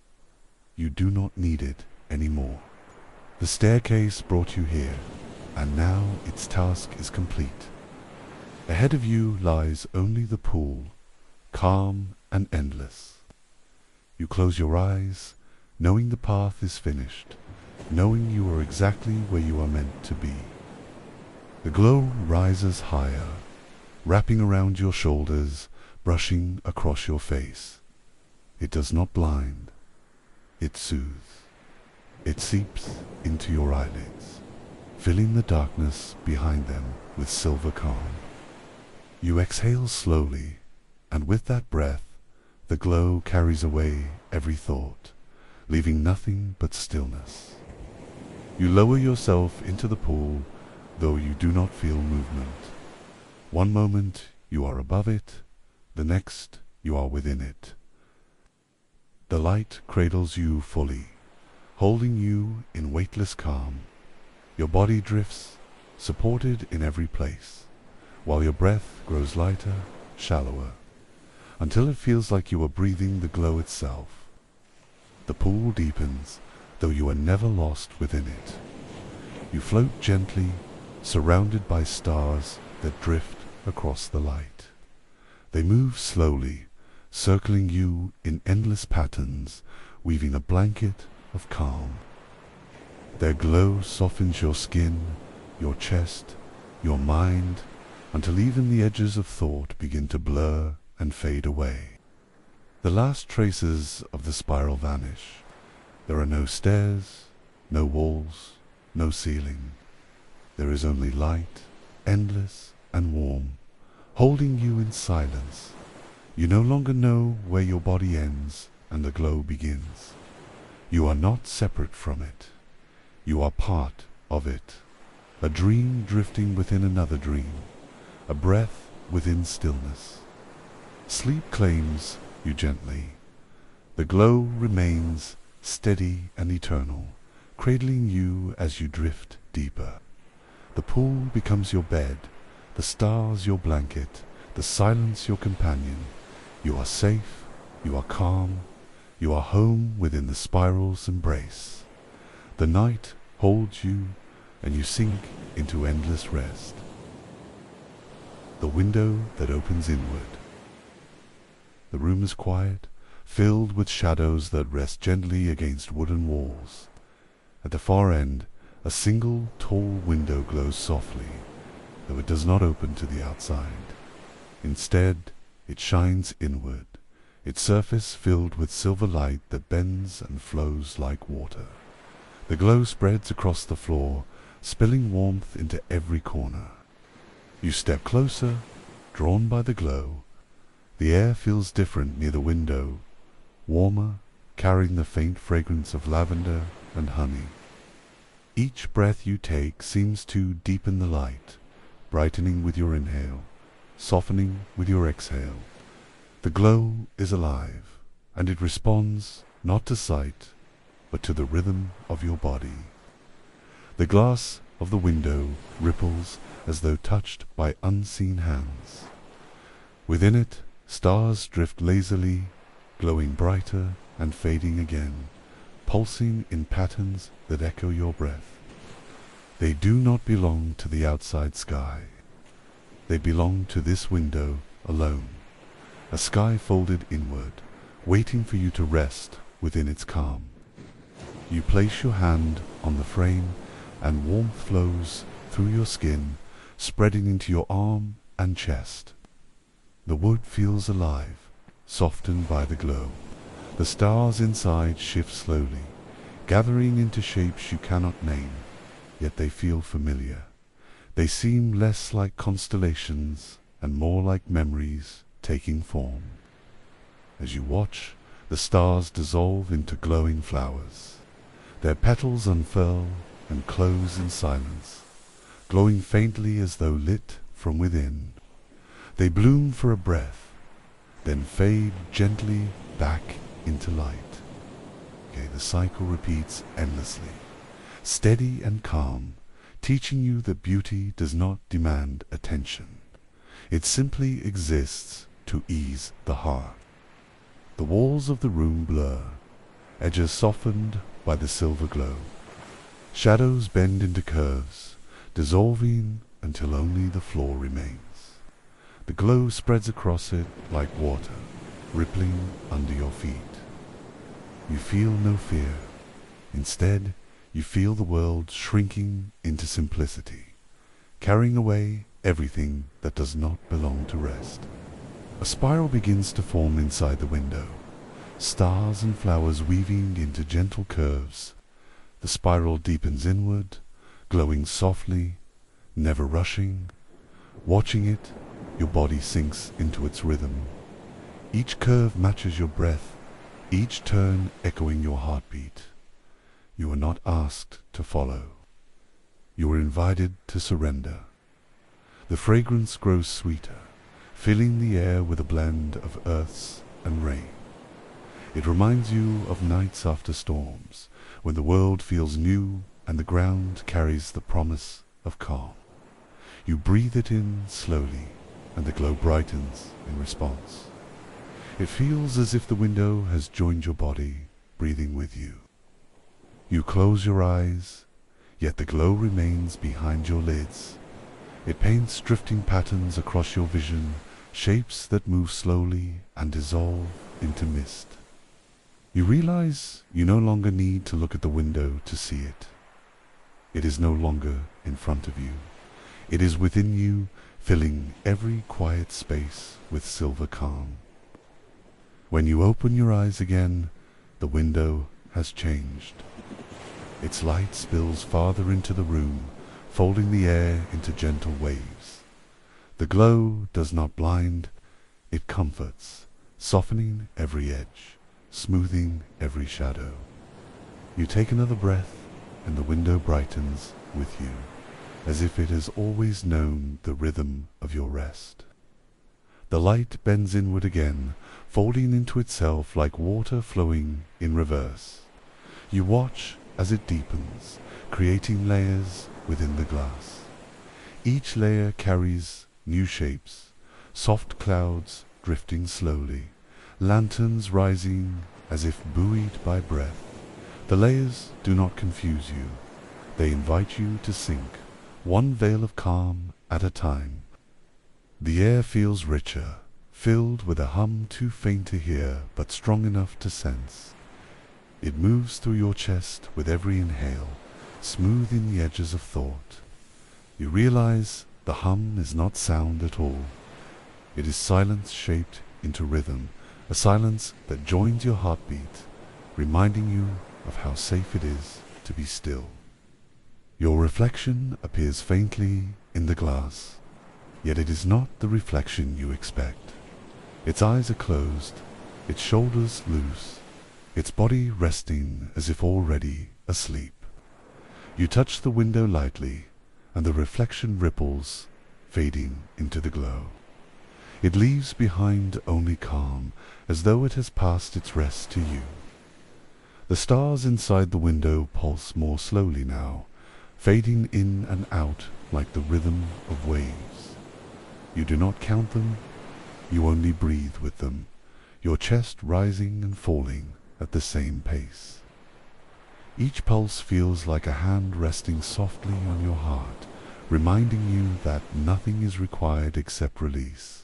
You do not need it anymore. The staircase brought you here, and now its task is complete. Ahead of you lies only the pool, calm and endless. You close your eyes, knowing the path is finished, knowing you are exactly where you are meant to be. The glow rises higher, wrapping around your shoulders, brushing across your face. It does not blind. It soothes. It seeps into your eyelids, filling the darkness behind them with silver calm. You exhale slowly, and with that breath, the glow carries away every thought, leaving nothing but stillness. You lower yourself into the pool, though you do not feel movement. One moment you are above it, the next you are within it. The light cradles you fully, holding you in weightless calm. Your body drifts, supported in every place, while your breath grows lighter, shallower, until it feels like you are breathing the glow itself. The pool deepens, though you are never lost within it. You float gently, surrounded by stars that drift across the light. They move slowly, circling you in endless patterns, weaving a blanket of calm. Their glow softens your skin, your chest, your mind, until even the edges of thought begin to blur and fade away. The last traces of the spiral vanish. There are no stairs, no walls, no ceiling. There is only light, endless and warm, holding you in silence. You no longer know where your body ends and the glow begins. You are not separate from it. You are part of it. A dream drifting within another dream. A breath within stillness. Sleep claims you gently. The glow remains steady and eternal, cradling you as you drift deeper. The pool becomes your bed, the stars your blanket, the silence your companion. You are safe, you are calm, you are home within the spiral's embrace. The night holds you, and you sink into endless rest. The window that opens inward. The room is quiet, filled with shadows that rest gently against wooden walls. At the far end, a single tall window glows softly, though it does not open to the outside. Instead, it shines inward, its surface filled with silver light that bends and flows like water. The glow spreads across the floor, spilling warmth into every corner. You step closer, drawn by the glow. The air feels different near the window, warmer, carrying the faint fragrance of lavender and honey. Each breath you take seems to deepen the light, brightening with your inhale, softening with your exhale. The glow is alive, and it responds not to sight, but to the rhythm of your body. The glass of the window ripples as though touched by unseen hands. Within it, stars drift lazily, glowing brighter and fading again, pulsing in patterns that echo your breath. They do not belong to the outside sky. They belong to this window alone, a sky folded inward, waiting for you to rest within its calm. You place your hand on the frame, and warmth flows through your skin, spreading into your arm and chest. The wood feels alive, softened by the glow. The stars inside shift slowly, gathering into shapes you cannot name, yet they feel familiar. They seem less like constellations and more like memories taking form. As you watch, the stars dissolve into glowing flowers. Their petals unfurl and close in silence, glowing faintly as though lit from within. They bloom for a breath, then fade gently back into light. The cycle repeats endlessly, steady and calm, teaching you that beauty does not demand attention. It simply exists to ease the heart. The walls of the room blur, edges softened by the silver glow. Shadows bend into curves, dissolving until only the floor remains. The glow spreads across it like water, rippling under your feet. You feel no fear. Instead, you feel the world shrinking into simplicity, carrying away everything that does not belong to rest. A spiral begins to form inside the window, stars and flowers weaving into gentle curves. The spiral deepens inward, glowing softly, never rushing. Watching it, your body sinks into its rhythm. Each curve matches your breath, each turn echoing your heartbeat. You are not asked to follow. You are invited to surrender. The fragrance grows sweeter, filling the air with a blend of earths and rain. It reminds you of nights after storms, when the world feels new and the ground carries the promise of calm. You breathe it in slowly, and the glow brightens in response. It feels as if the window has joined your body, breathing with you. You close your eyes, yet the glow remains behind your lids. It paints drifting patterns across your vision, shapes that move slowly and dissolve into mist. You realize you no longer need to look at the window to see it. It is no longer in front of you. It is within you, filling every quiet space with silver calm. When you open your eyes again, the window has changed. Its light spills farther into the room, folding the air into gentle waves. The glow does not blind, it comforts, softening every edge, smoothing every shadow. You take another breath, and the window brightens with you, as if it has always known the rhythm of your rest. The light bends inward again, folding into itself like water flowing in reverse. You watch as it deepens, creating layers within the glass. Each layer carries new shapes, soft clouds drifting slowly, lanterns rising as if buoyed by breath. The layers do not confuse you. They invite you to sink, one veil of calm at a time. The air feels richer, filled with a hum too faint to hear but strong enough to sense. It moves through your chest with every inhale, smoothing the edges of thought. You realize the hum is not sound at all. It is silence shaped into rhythm, a silence that joins your heartbeat, reminding you of how safe it is to be still. Your reflection appears faintly in the glass, yet it is not the reflection you expect. Its eyes are closed, its shoulders loose, its body resting as if already asleep. You touch the window lightly, and the reflection ripples, fading into the glow. It leaves behind only calm, as though it has passed its rest to you. The stars inside the window pulse more slowly now, fading in and out like the rhythm of waves. You do not count them, you only breathe with them, your chest rising and falling at the same pace. Each pulse feels like a hand resting softly on your heart, reminding you that nothing is required except release.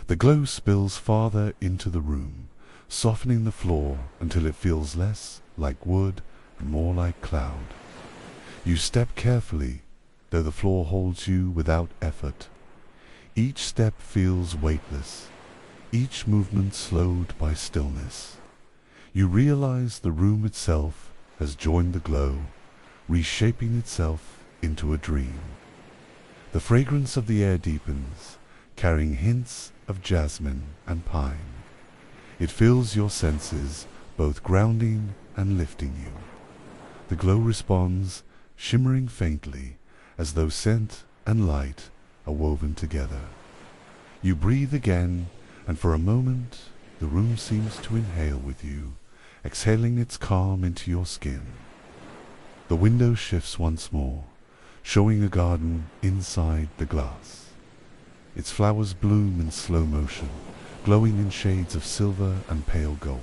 The glow spills farther into the room, softening the floor until it feels less like wood and more like cloud. You step carefully, though the floor holds you without effort. Each step feels weightless, each movement slowed by stillness. You realize the room itself has joined the glow, reshaping itself into a dream. The fragrance of the air deepens, carrying hints of jasmine and pine. It fills your senses, both grounding and lifting you. The glow responds, shimmering faintly, as though scent and light are woven together. You breathe again, and for a moment the room seems to inhale with you, exhaling its calm into your skin. The window shifts once more, showing a garden inside the glass. Its flowers bloom in slow motion, glowing in shades of silver and pale gold.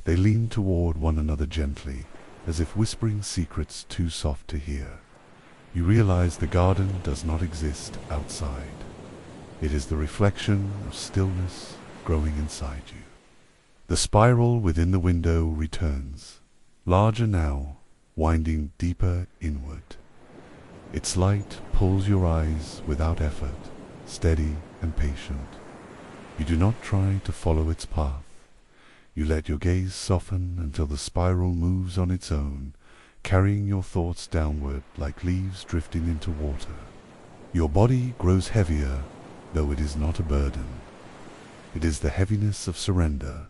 They lean toward one another gently, as if whispering secrets too soft to hear. You realize the garden does not exist outside. It is the reflection of stillness growing inside you. The spiral within the window returns, larger now, winding deeper inward. Its light pulls your eyes without effort, steady and patient. You do not try to follow its path. You let your gaze soften until the spiral moves on its own, carrying your thoughts downward like leaves drifting into water. Your body grows heavier, though it is not a burden. It is the heaviness of surrender,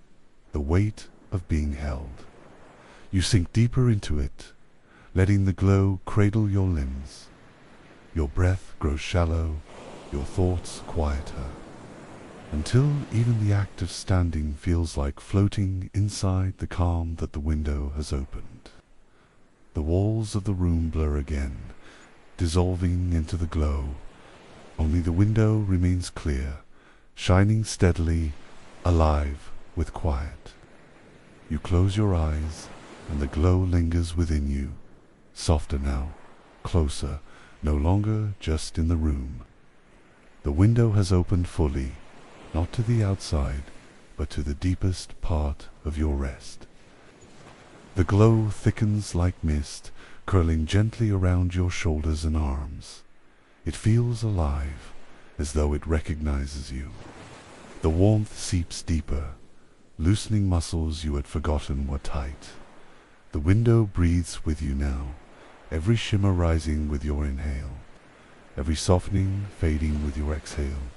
the weight of being held. You sink deeper into it, letting the glow cradle your limbs. Your breath grows shallow, your thoughts quieter, until even the act of standing feels like floating inside the calm that the window has opened. The walls of the room blur again, dissolving into the glow. Only the window remains clear, shining steadily, alive with quiet. You close your eyes, and the glow lingers within you, softer now, closer, no longer just in the room. The window has opened fully, not to the outside, but to the deepest part of your rest. The glow thickens like mist, curling gently around your shoulders and arms. It feels alive, as though it recognizes you. The warmth seeps deeper, loosening muscles you had forgotten were tight. The window breathes with you now, every shimmer rising with your inhale, every softening fading with your exhale,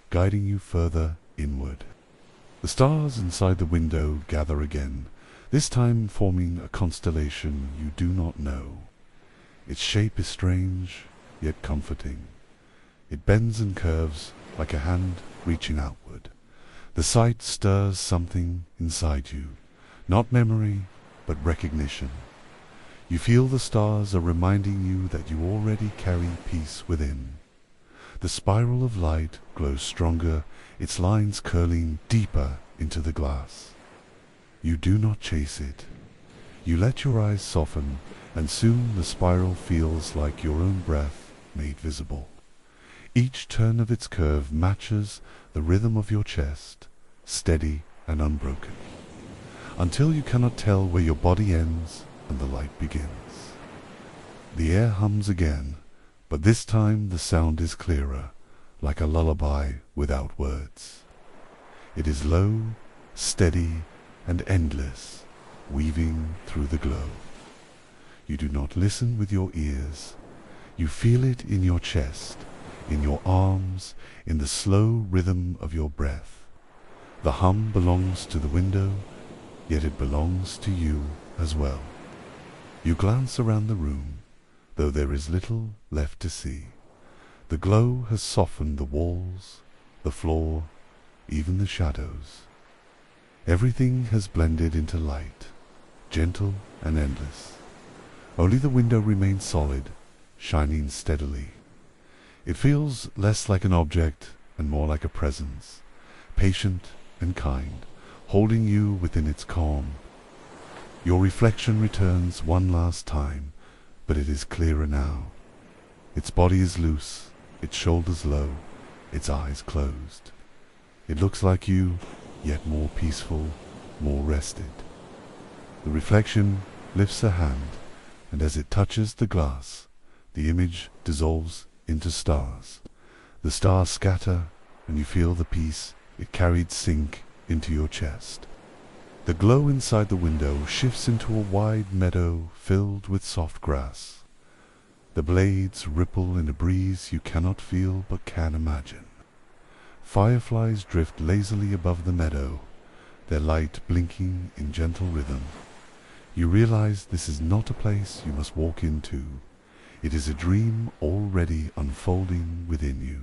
guiding you further inward. The stars inside the window gather again, this time forming a constellation you do not know. Its shape is strange, yet comforting. It bends and curves like a hand reaching outward. The sight stirs something inside you, not memory, but recognition. You feel the stars are reminding you that you already carry peace within. The spiral of light glows stronger, its lines curling deeper into the glass. You do not chase it. You let your eyes soften, and soon the spiral feels like your own breath made visible. Each turn of its curve matches the rhythm of your chest, steady and unbroken, until you cannot tell where your body ends and the light begins. The air hums again, but this time the sound is clearer, like a lullaby without words. It is low, steady, and endless, weaving through the glow. You do not listen with your ears. You feel it in your chest, in your arms, in the slow rhythm of your breath. The hum belongs to the window, yet it belongs to you as well. You glance around the room, though there is little left to see. The glow has softened the walls, the floor, even the shadows. Everything has blended into light, gentle and endless. Only the window remains solid, shining steadily. It feels less like an object and more like a presence, patient and kind, holding you within its calm. Your reflection returns one last time, but it is clearer now. Its body is loose, its shoulders low, its eyes closed. It looks like you, yet more peaceful, more rested. The reflection lifts a hand, and as it touches the glass, the image dissolves into stars. The stars scatter, and you feel the peace it carried sink into your chest. The glow inside the window shifts into a wide meadow filled with soft grass. The blades ripple in a breeze you cannot feel but can imagine. Fireflies drift lazily above the meadow, their light blinking in gentle rhythm. You realize this is not a place you must walk into. It is a dream already unfolding within you.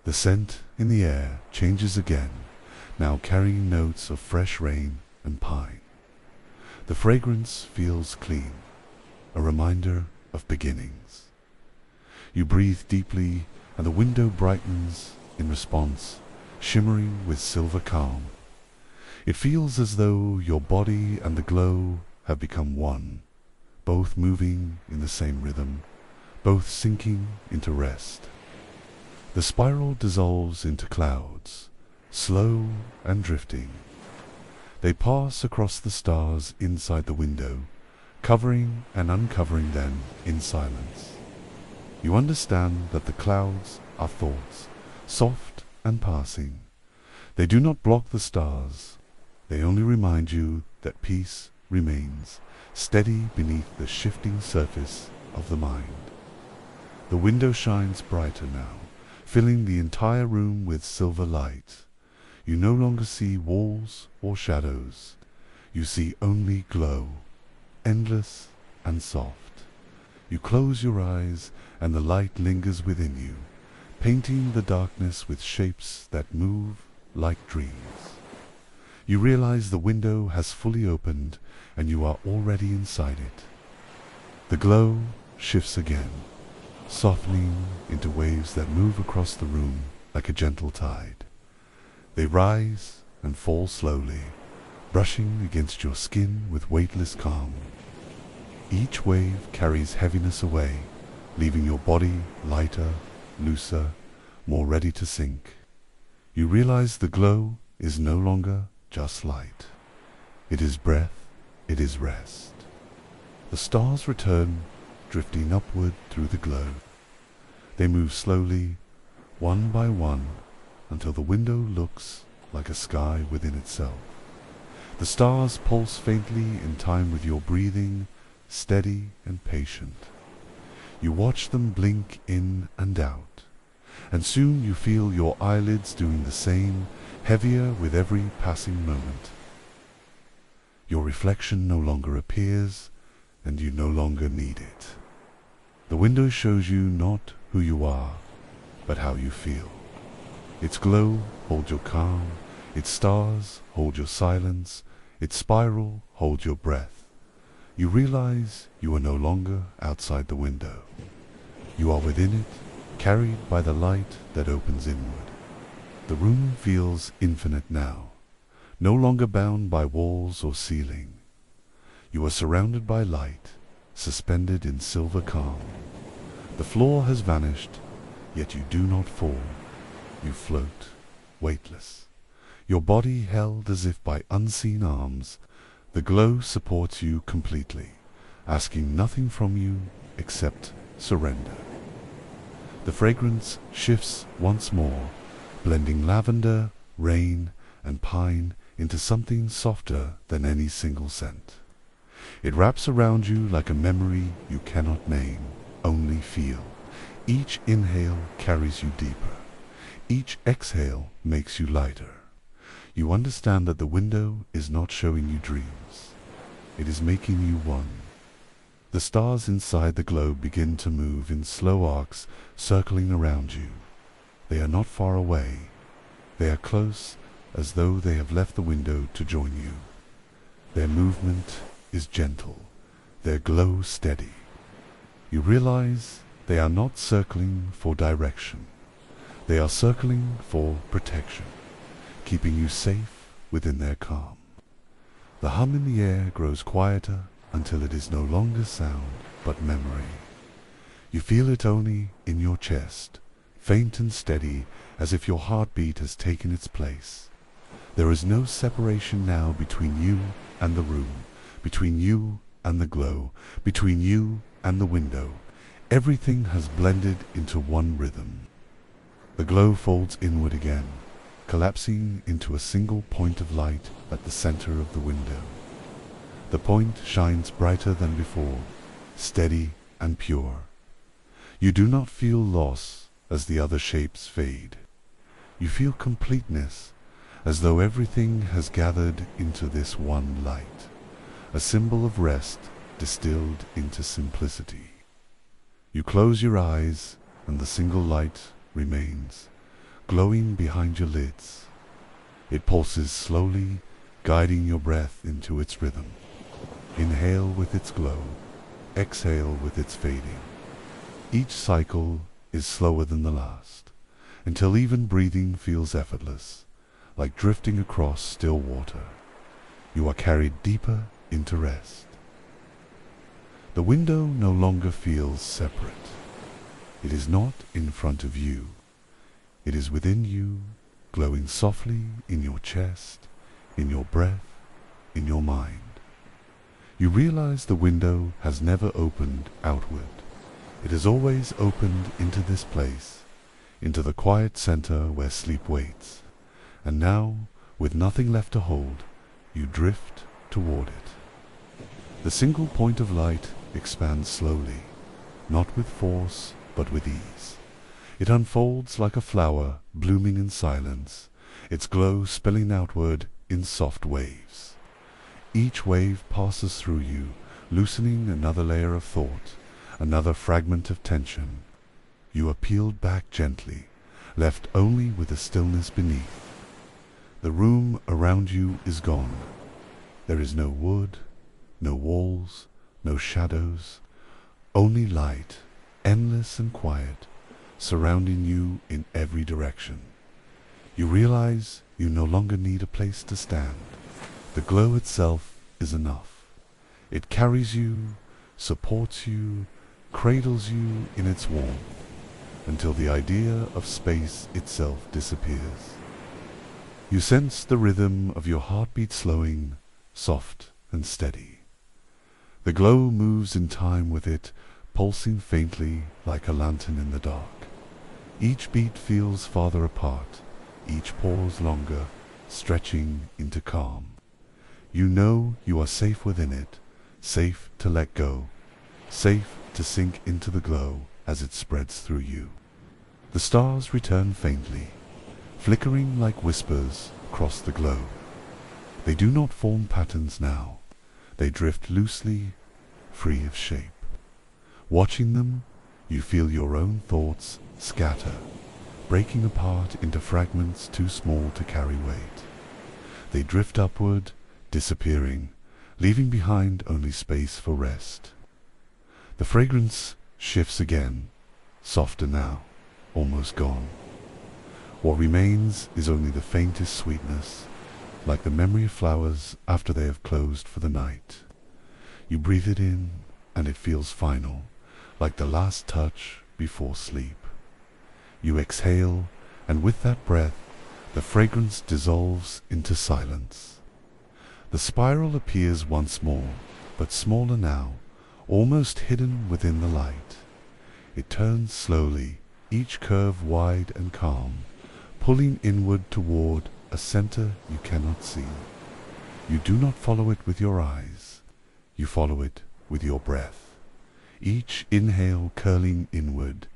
The scent in the air changes again, now carrying notes of fresh rain and pine. The fragrance feels clean, a reminder of beginnings. You breathe deeply, and the window brightens in response, shimmering with silver calm. It feels as though your body and the glow have become one, both moving in the same rhythm, both sinking into rest. The spiral dissolves into clouds, slow and drifting. They pass across the stars inside the window, covering and uncovering them in silence. You understand that the clouds are thoughts, soft and passing. They do not block the stars. They only remind you that peace remains, steady beneath the shifting surface of the mind. The window shines brighter now, filling the entire room with silver light. You no longer see walls or shadows. You see only glow, endless and soft. You close your eyes and the light lingers within you, painting the darkness with shapes that move like dreams. You realize the window has fully opened and you are already inside it. The glow shifts again, softening into waves that move across the room like a gentle tide. They rise and fall slowly, brushing against your skin with weightless calm. Each wave carries heaviness away, leaving your body lighter, looser, more ready to sink. You realize the glow is no longer just light. It is breath, it is rest. The stars return, drifting upward through the glow. They move slowly, one by one, until the window looks like a sky within itself. The stars pulse faintly in time with your breathing, steady and patient. You watch them blink in and out, and soon you feel your eyelids doing the same, heavier with every passing moment. Your reflection no longer appears, and you no longer need it. The window shows you not who you are, but how you feel. Its glow holds your calm, its stars hold your silence, its spiral holds your breath. You realize you are no longer outside the window. You are within it, carried by the light that opens inward. The room feels infinite now, no longer bound by walls or ceiling. You are surrounded by light, suspended in silver calm. The floor has vanished, yet you do not fall. You float, weightless. Your body held as if by unseen arms. The glow supports you completely, asking nothing from you except surrender. The fragrance shifts once more, blending lavender, rain, and pine into something softer than any single scent. It wraps around you like a memory you cannot name, only feel. Each inhale carries you deeper. Each exhale makes you lighter. You understand that the window is not showing you dreams. It is making you one. The stars inside the globe begin to move in slow arcs, circling around you. They are not far away. They are close, as though they have left the window to join you. Their movement is gentle, their glow steady. You realize they are not circling for direction. They are circling for protection, keeping you safe within their calm. The hum in the air grows quieter until it is no longer sound, but memory. You feel it only in your chest, faint and steady, as if your heartbeat has taken its place. There is no separation now between you and the room, between you and the glow, between you and the window. Everything has blended into one rhythm. The glow folds inward again, collapsing into a single point of light at the center of the window. The point shines brighter than before, steady and pure. You do not feel loss as the other shapes fade. You feel completeness, as though everything has gathered into this one light, a symbol of rest distilled into simplicity. You close your eyes and the single light remains, glowing behind your lids. It pulses slowly, guiding your breath into its rhythm. Inhale with its glow, exhale with its fading. Each cycle is slower than the last, until even breathing feels effortless, like drifting across still water. You are carried deeper into rest. The window no longer feels separate. It is not in front of you. It is within you, glowing softly in your chest, in your breath, in your mind. You realize the window has never opened outward. It has always opened into this place, into the quiet center where sleep waits. And now, with nothing left to hold, you drift toward it. The single point of light expands slowly, not with force, but with ease. It unfolds like a flower blooming in silence, its glow spilling outward in soft waves. Each wave passes through you, loosening another layer of thought, another fragment of tension. You are peeled back gently, left only with the stillness beneath. The room around you is gone. There is no wood, no walls, no shadows, only light, endless and quiet, surrounding you in every direction. You realize you no longer need a place to stand. The glow itself is enough. It carries you, supports you, cradles you in its warmth, until the idea of space itself disappears. You sense the rhythm of your heartbeat slowing, soft and steady. The glow moves in time with it, pulsing faintly like a lantern in the dark. Each beat feels farther apart, each pause longer, stretching into calm. You know you are safe within it, safe to let go, safe to sink into the glow as it spreads through you. The stars return faintly, flickering like whispers across the glow. They do not form patterns now. They drift loosely, free of shape. Watching them, you feel your own thoughts scatter, breaking apart into fragments too small to carry weight. They drift upward, disappearing, leaving behind only space for rest. The fragrance shifts again, softer now, almost gone. What remains is only the faintest sweetness, like the memory of flowers after they have closed for the night. You breathe it in, and it feels final, like the last touch before sleep. You exhale, and with that breath, the fragrance dissolves into silence. The spiral appears once more, but smaller now, almost hidden within the light. It turns slowly, each curve wide and calm, pulling inward toward a center you cannot see. You do not follow it with your eyes. You follow it with your breath. Each inhale curling inward,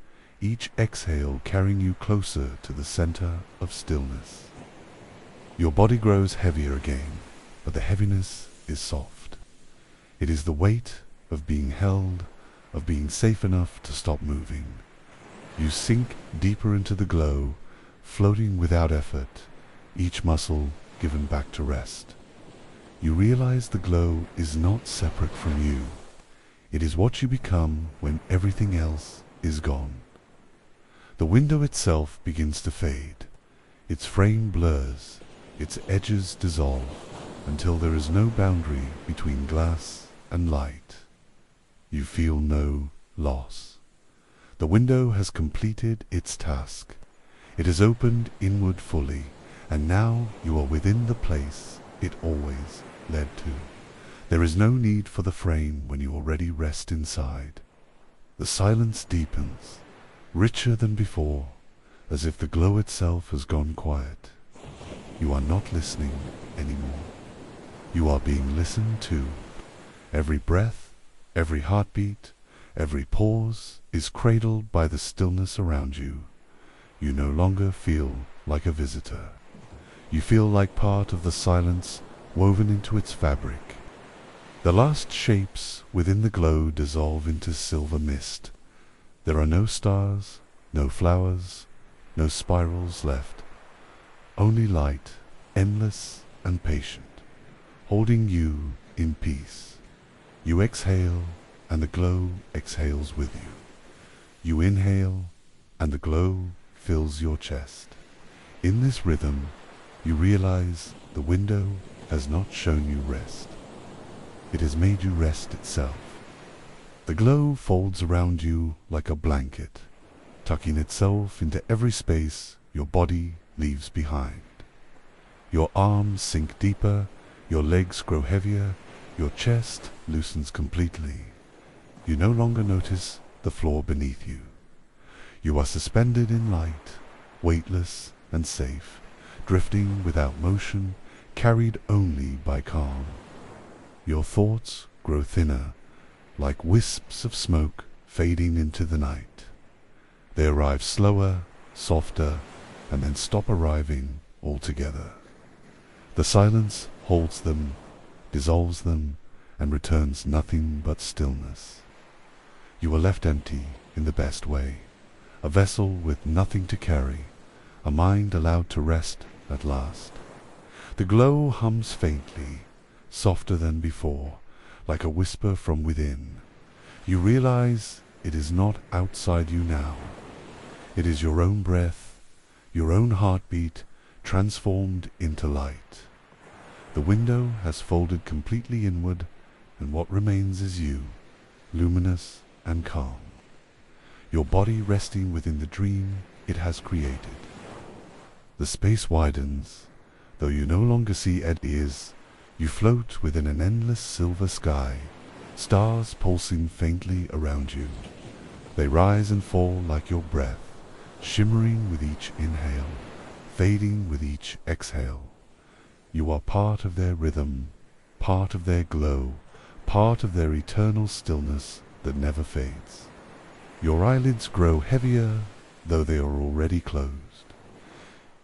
each exhale carrying you closer to the center of stillness. Your body grows heavier again, but the heaviness is soft. It is the weight of being held, of being safe enough to stop moving. You sink deeper into the glow, floating without effort, each muscle given back to rest. You realize the glow is not separate from you. It is what you become when everything else is gone. The window itself begins to fade. Its frame blurs, its edges dissolve, until there is no boundary between glass and light. You feel no loss. The window has completed its task. It has opened inward fully, and now you are within the place it always led to. There is no need for the frame when you already rest inside. The silence deepens, richer than before, as if the glow itself has gone quiet. You are not listening anymore. You are being listened to. Every breath, every heartbeat, every pause is cradled by the stillness around you. You no longer feel like a visitor. You feel like part of the silence woven into its fabric. The last shapes within the glow dissolve into silver mist. There are no stars, no flowers, no spirals left. Only light, endless and patient, holding you in peace. You exhale, and the glow exhales with you. You inhale, and the glow fills your chest. In this rhythm, you realize the window has not shown you rest. It has made you rest itself. The glow folds around you like a blanket, tucking itself into every space your body leaves behind. Your arms sink deeper, your legs grow heavier, your chest loosens completely. You no longer notice the floor beneath you. You are suspended in light, weightless and safe, drifting without motion, carried only by calm. Your thoughts grow thinner, like wisps of smoke fading into the night. They arrive slower, softer, and then stop arriving altogether. The silence holds them, dissolves them, and returns nothing but stillness. You are left empty in the best way, a vessel with nothing to carry, a mind allowed to rest at last. The glow hums faintly, softer than before, like a whisper from within. You realize it is not outside you now. It is your own breath, your own heartbeat, transformed into light. The window has folded completely inward, and what remains is you, luminous and calm. Your body resting within the dream it has created. The space widens. Though you no longer see ideas, you float within an endless silver sky, stars pulsing faintly around you. They rise and fall like your breath, shimmering with each inhale, fading with each exhale. You are part of their rhythm, part of their glow, part of their eternal stillness that never fades. Your eyelids grow heavier, though they are already closed.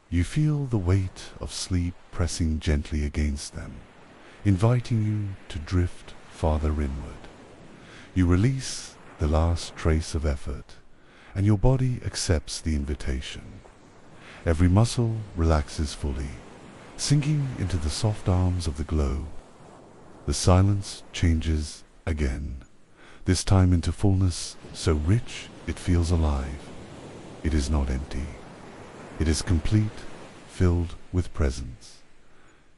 You feel the weight of sleep pressing gently against them, inviting you to drift farther inward. You release the last trace of effort, and your body accepts the invitation. Every muscle relaxes fully, sinking into the soft arms of the glow. The silence changes again, this time into fullness so rich it feels alive. It is not empty. It is complete, filled with presence.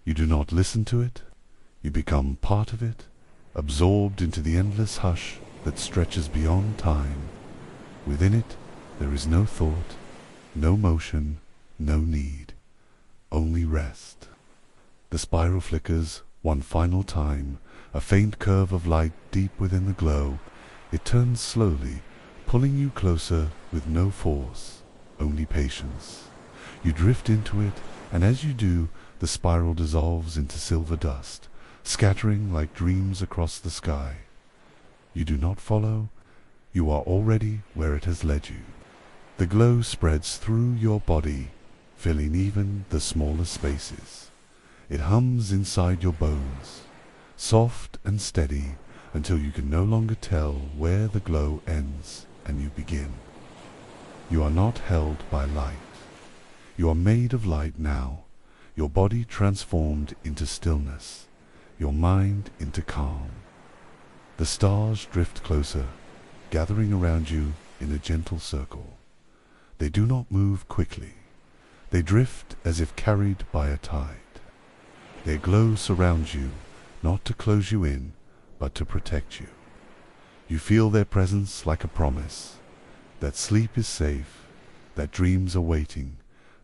You do not listen to it. You become part of it, absorbed into the endless hush that stretches beyond time. Within it, there is no thought, no motion, no need, only rest. The spiral flickers one final time, a faint curve of light deep within the glow. It turns slowly, pulling you closer with no force, only patience. You drift into it, and as you do, the spiral dissolves into silver dust, scattering like dreams across the sky. You do not follow. You are already where it has led you. The glow spreads through your body, filling even the smallest spaces. It hums inside your bones, soft and steady, until you can no longer tell where the glow ends and you begin. You are not held by light. You are made of light now, your body transformed into stillness, your mind into calm. The stars drift closer, gathering around you in a gentle circle. They do not move quickly. They drift as if carried by a tide. Their glow surrounds you, not to close you in, but to protect you. You feel their presence like a promise, that sleep is safe, that dreams are waiting,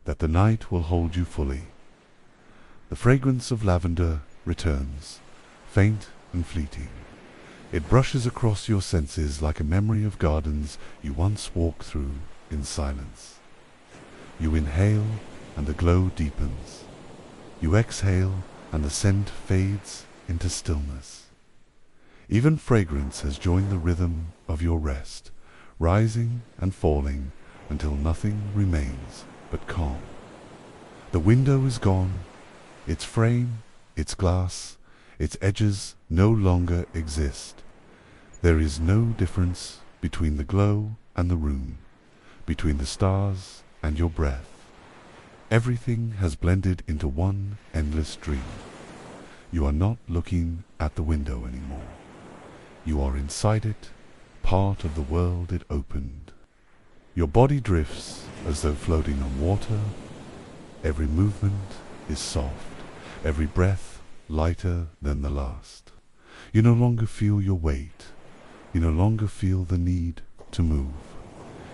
that the night will hold you fully. The fragrance of lavender returns, faint and fleeting. It brushes across your senses like a memory of gardens you once walked through in silence. You inhale and the glow deepens. You exhale and the scent fades into stillness. Even fragrance has joined the rhythm of your rest, rising and falling until nothing remains but calm. The window is gone, its frame, its glass, its edges no longer exist. There is no difference between the glow and the room, between the stars and your breath. Everything has blended into one endless dream. You are not looking at the window anymore. You are inside it, part of the world it opened. Your body drifts as though floating on water. Every movement is soft, every breath lighter than the last. You no longer feel your weight. You no longer feel the need to move.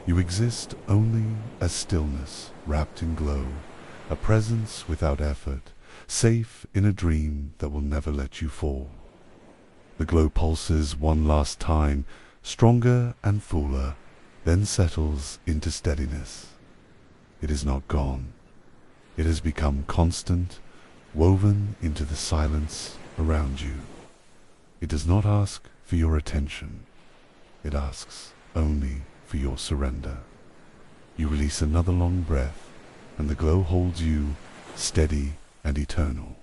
You exist only as stillness wrapped in glow, a presence without effort, safe in a dream that will never let you fall. The glow pulses one last time, stronger and fuller, then settles into steadiness. It is not gone. It has become constant, woven into the silence around you. It does not ask for your attention. It asks only for your surrender. You release another long breath, and the glow holds you steady and eternal.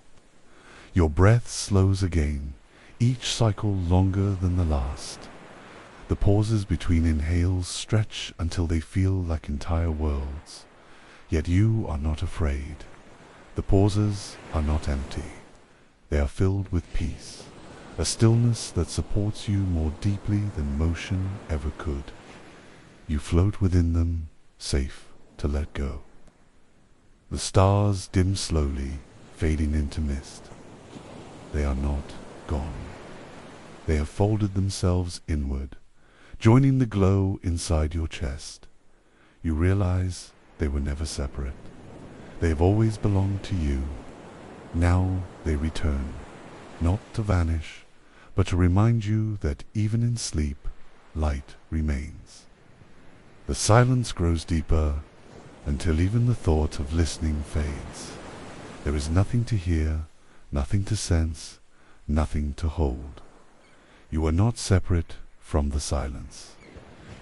Your breath slows again, each cycle longer than the last. The pauses between inhales stretch until they feel like entire worlds. Yet you are not afraid. The pauses are not empty. They are filled with peace, a stillness that supports you more deeply than motion ever could. You float within them, safe to let go. The stars dim slowly, fading into mist. They are not gone. They have folded themselves inward, joining the glow inside your chest. You realize they were never separate. They have always belonged to you. Now they return, not to vanish, but to remind you that even in sleep, light remains. The silence grows deeper until even the thought of listening fades. There is nothing to hear, nothing to sense, nothing to hold. You are not separate from the silence.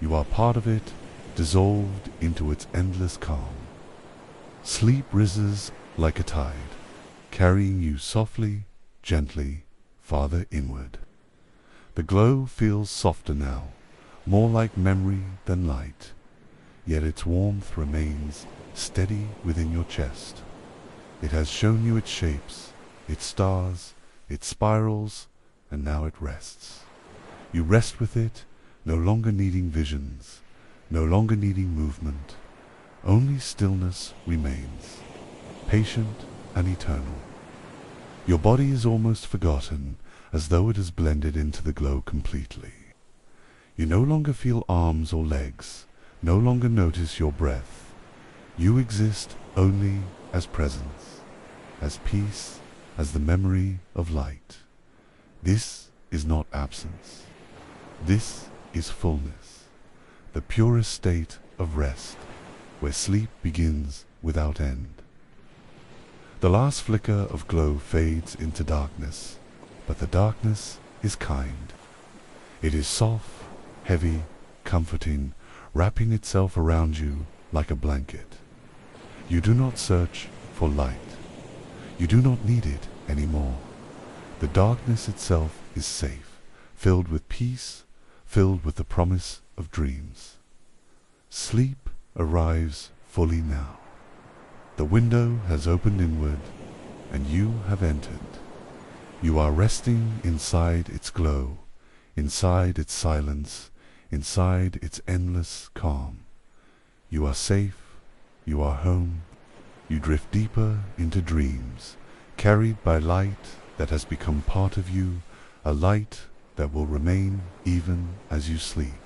You are part of it, dissolved into its endless calm. Sleep rises like a tide, carrying you softly, gently, farther inward. The glow feels softer now, more like memory than light, yet its warmth remains steady within your chest. It has shown you its shapes, its stars, its spirals, and now it rests. You rest with it, no longer needing visions, no longer needing movement. Only stillness remains, patient and eternal. Your body is almost forgotten, as though it has blended into the glow completely. You no longer feel arms or legs, no longer notice your breath. You exist only as presence, as peace, as the memory of light. This is not absence. This is fullness, the purest state of rest, where sleep begins without end. The last flicker of glow fades into darkness, but the darkness is kind. It is soft, heavy, comforting, wrapping itself around you like a blanket. You do not search for light. You do not need it anymore. The darkness itself is safe, filled with peace, filled with the promise of dreams. Sleep arrives fully now. The window has opened inward, and you have entered. You are resting inside its glow, inside its silence, inside its endless calm. You are safe, you are home, you drift deeper into dreams, carried by light that has become part of you, a light that will remain even as you sleep.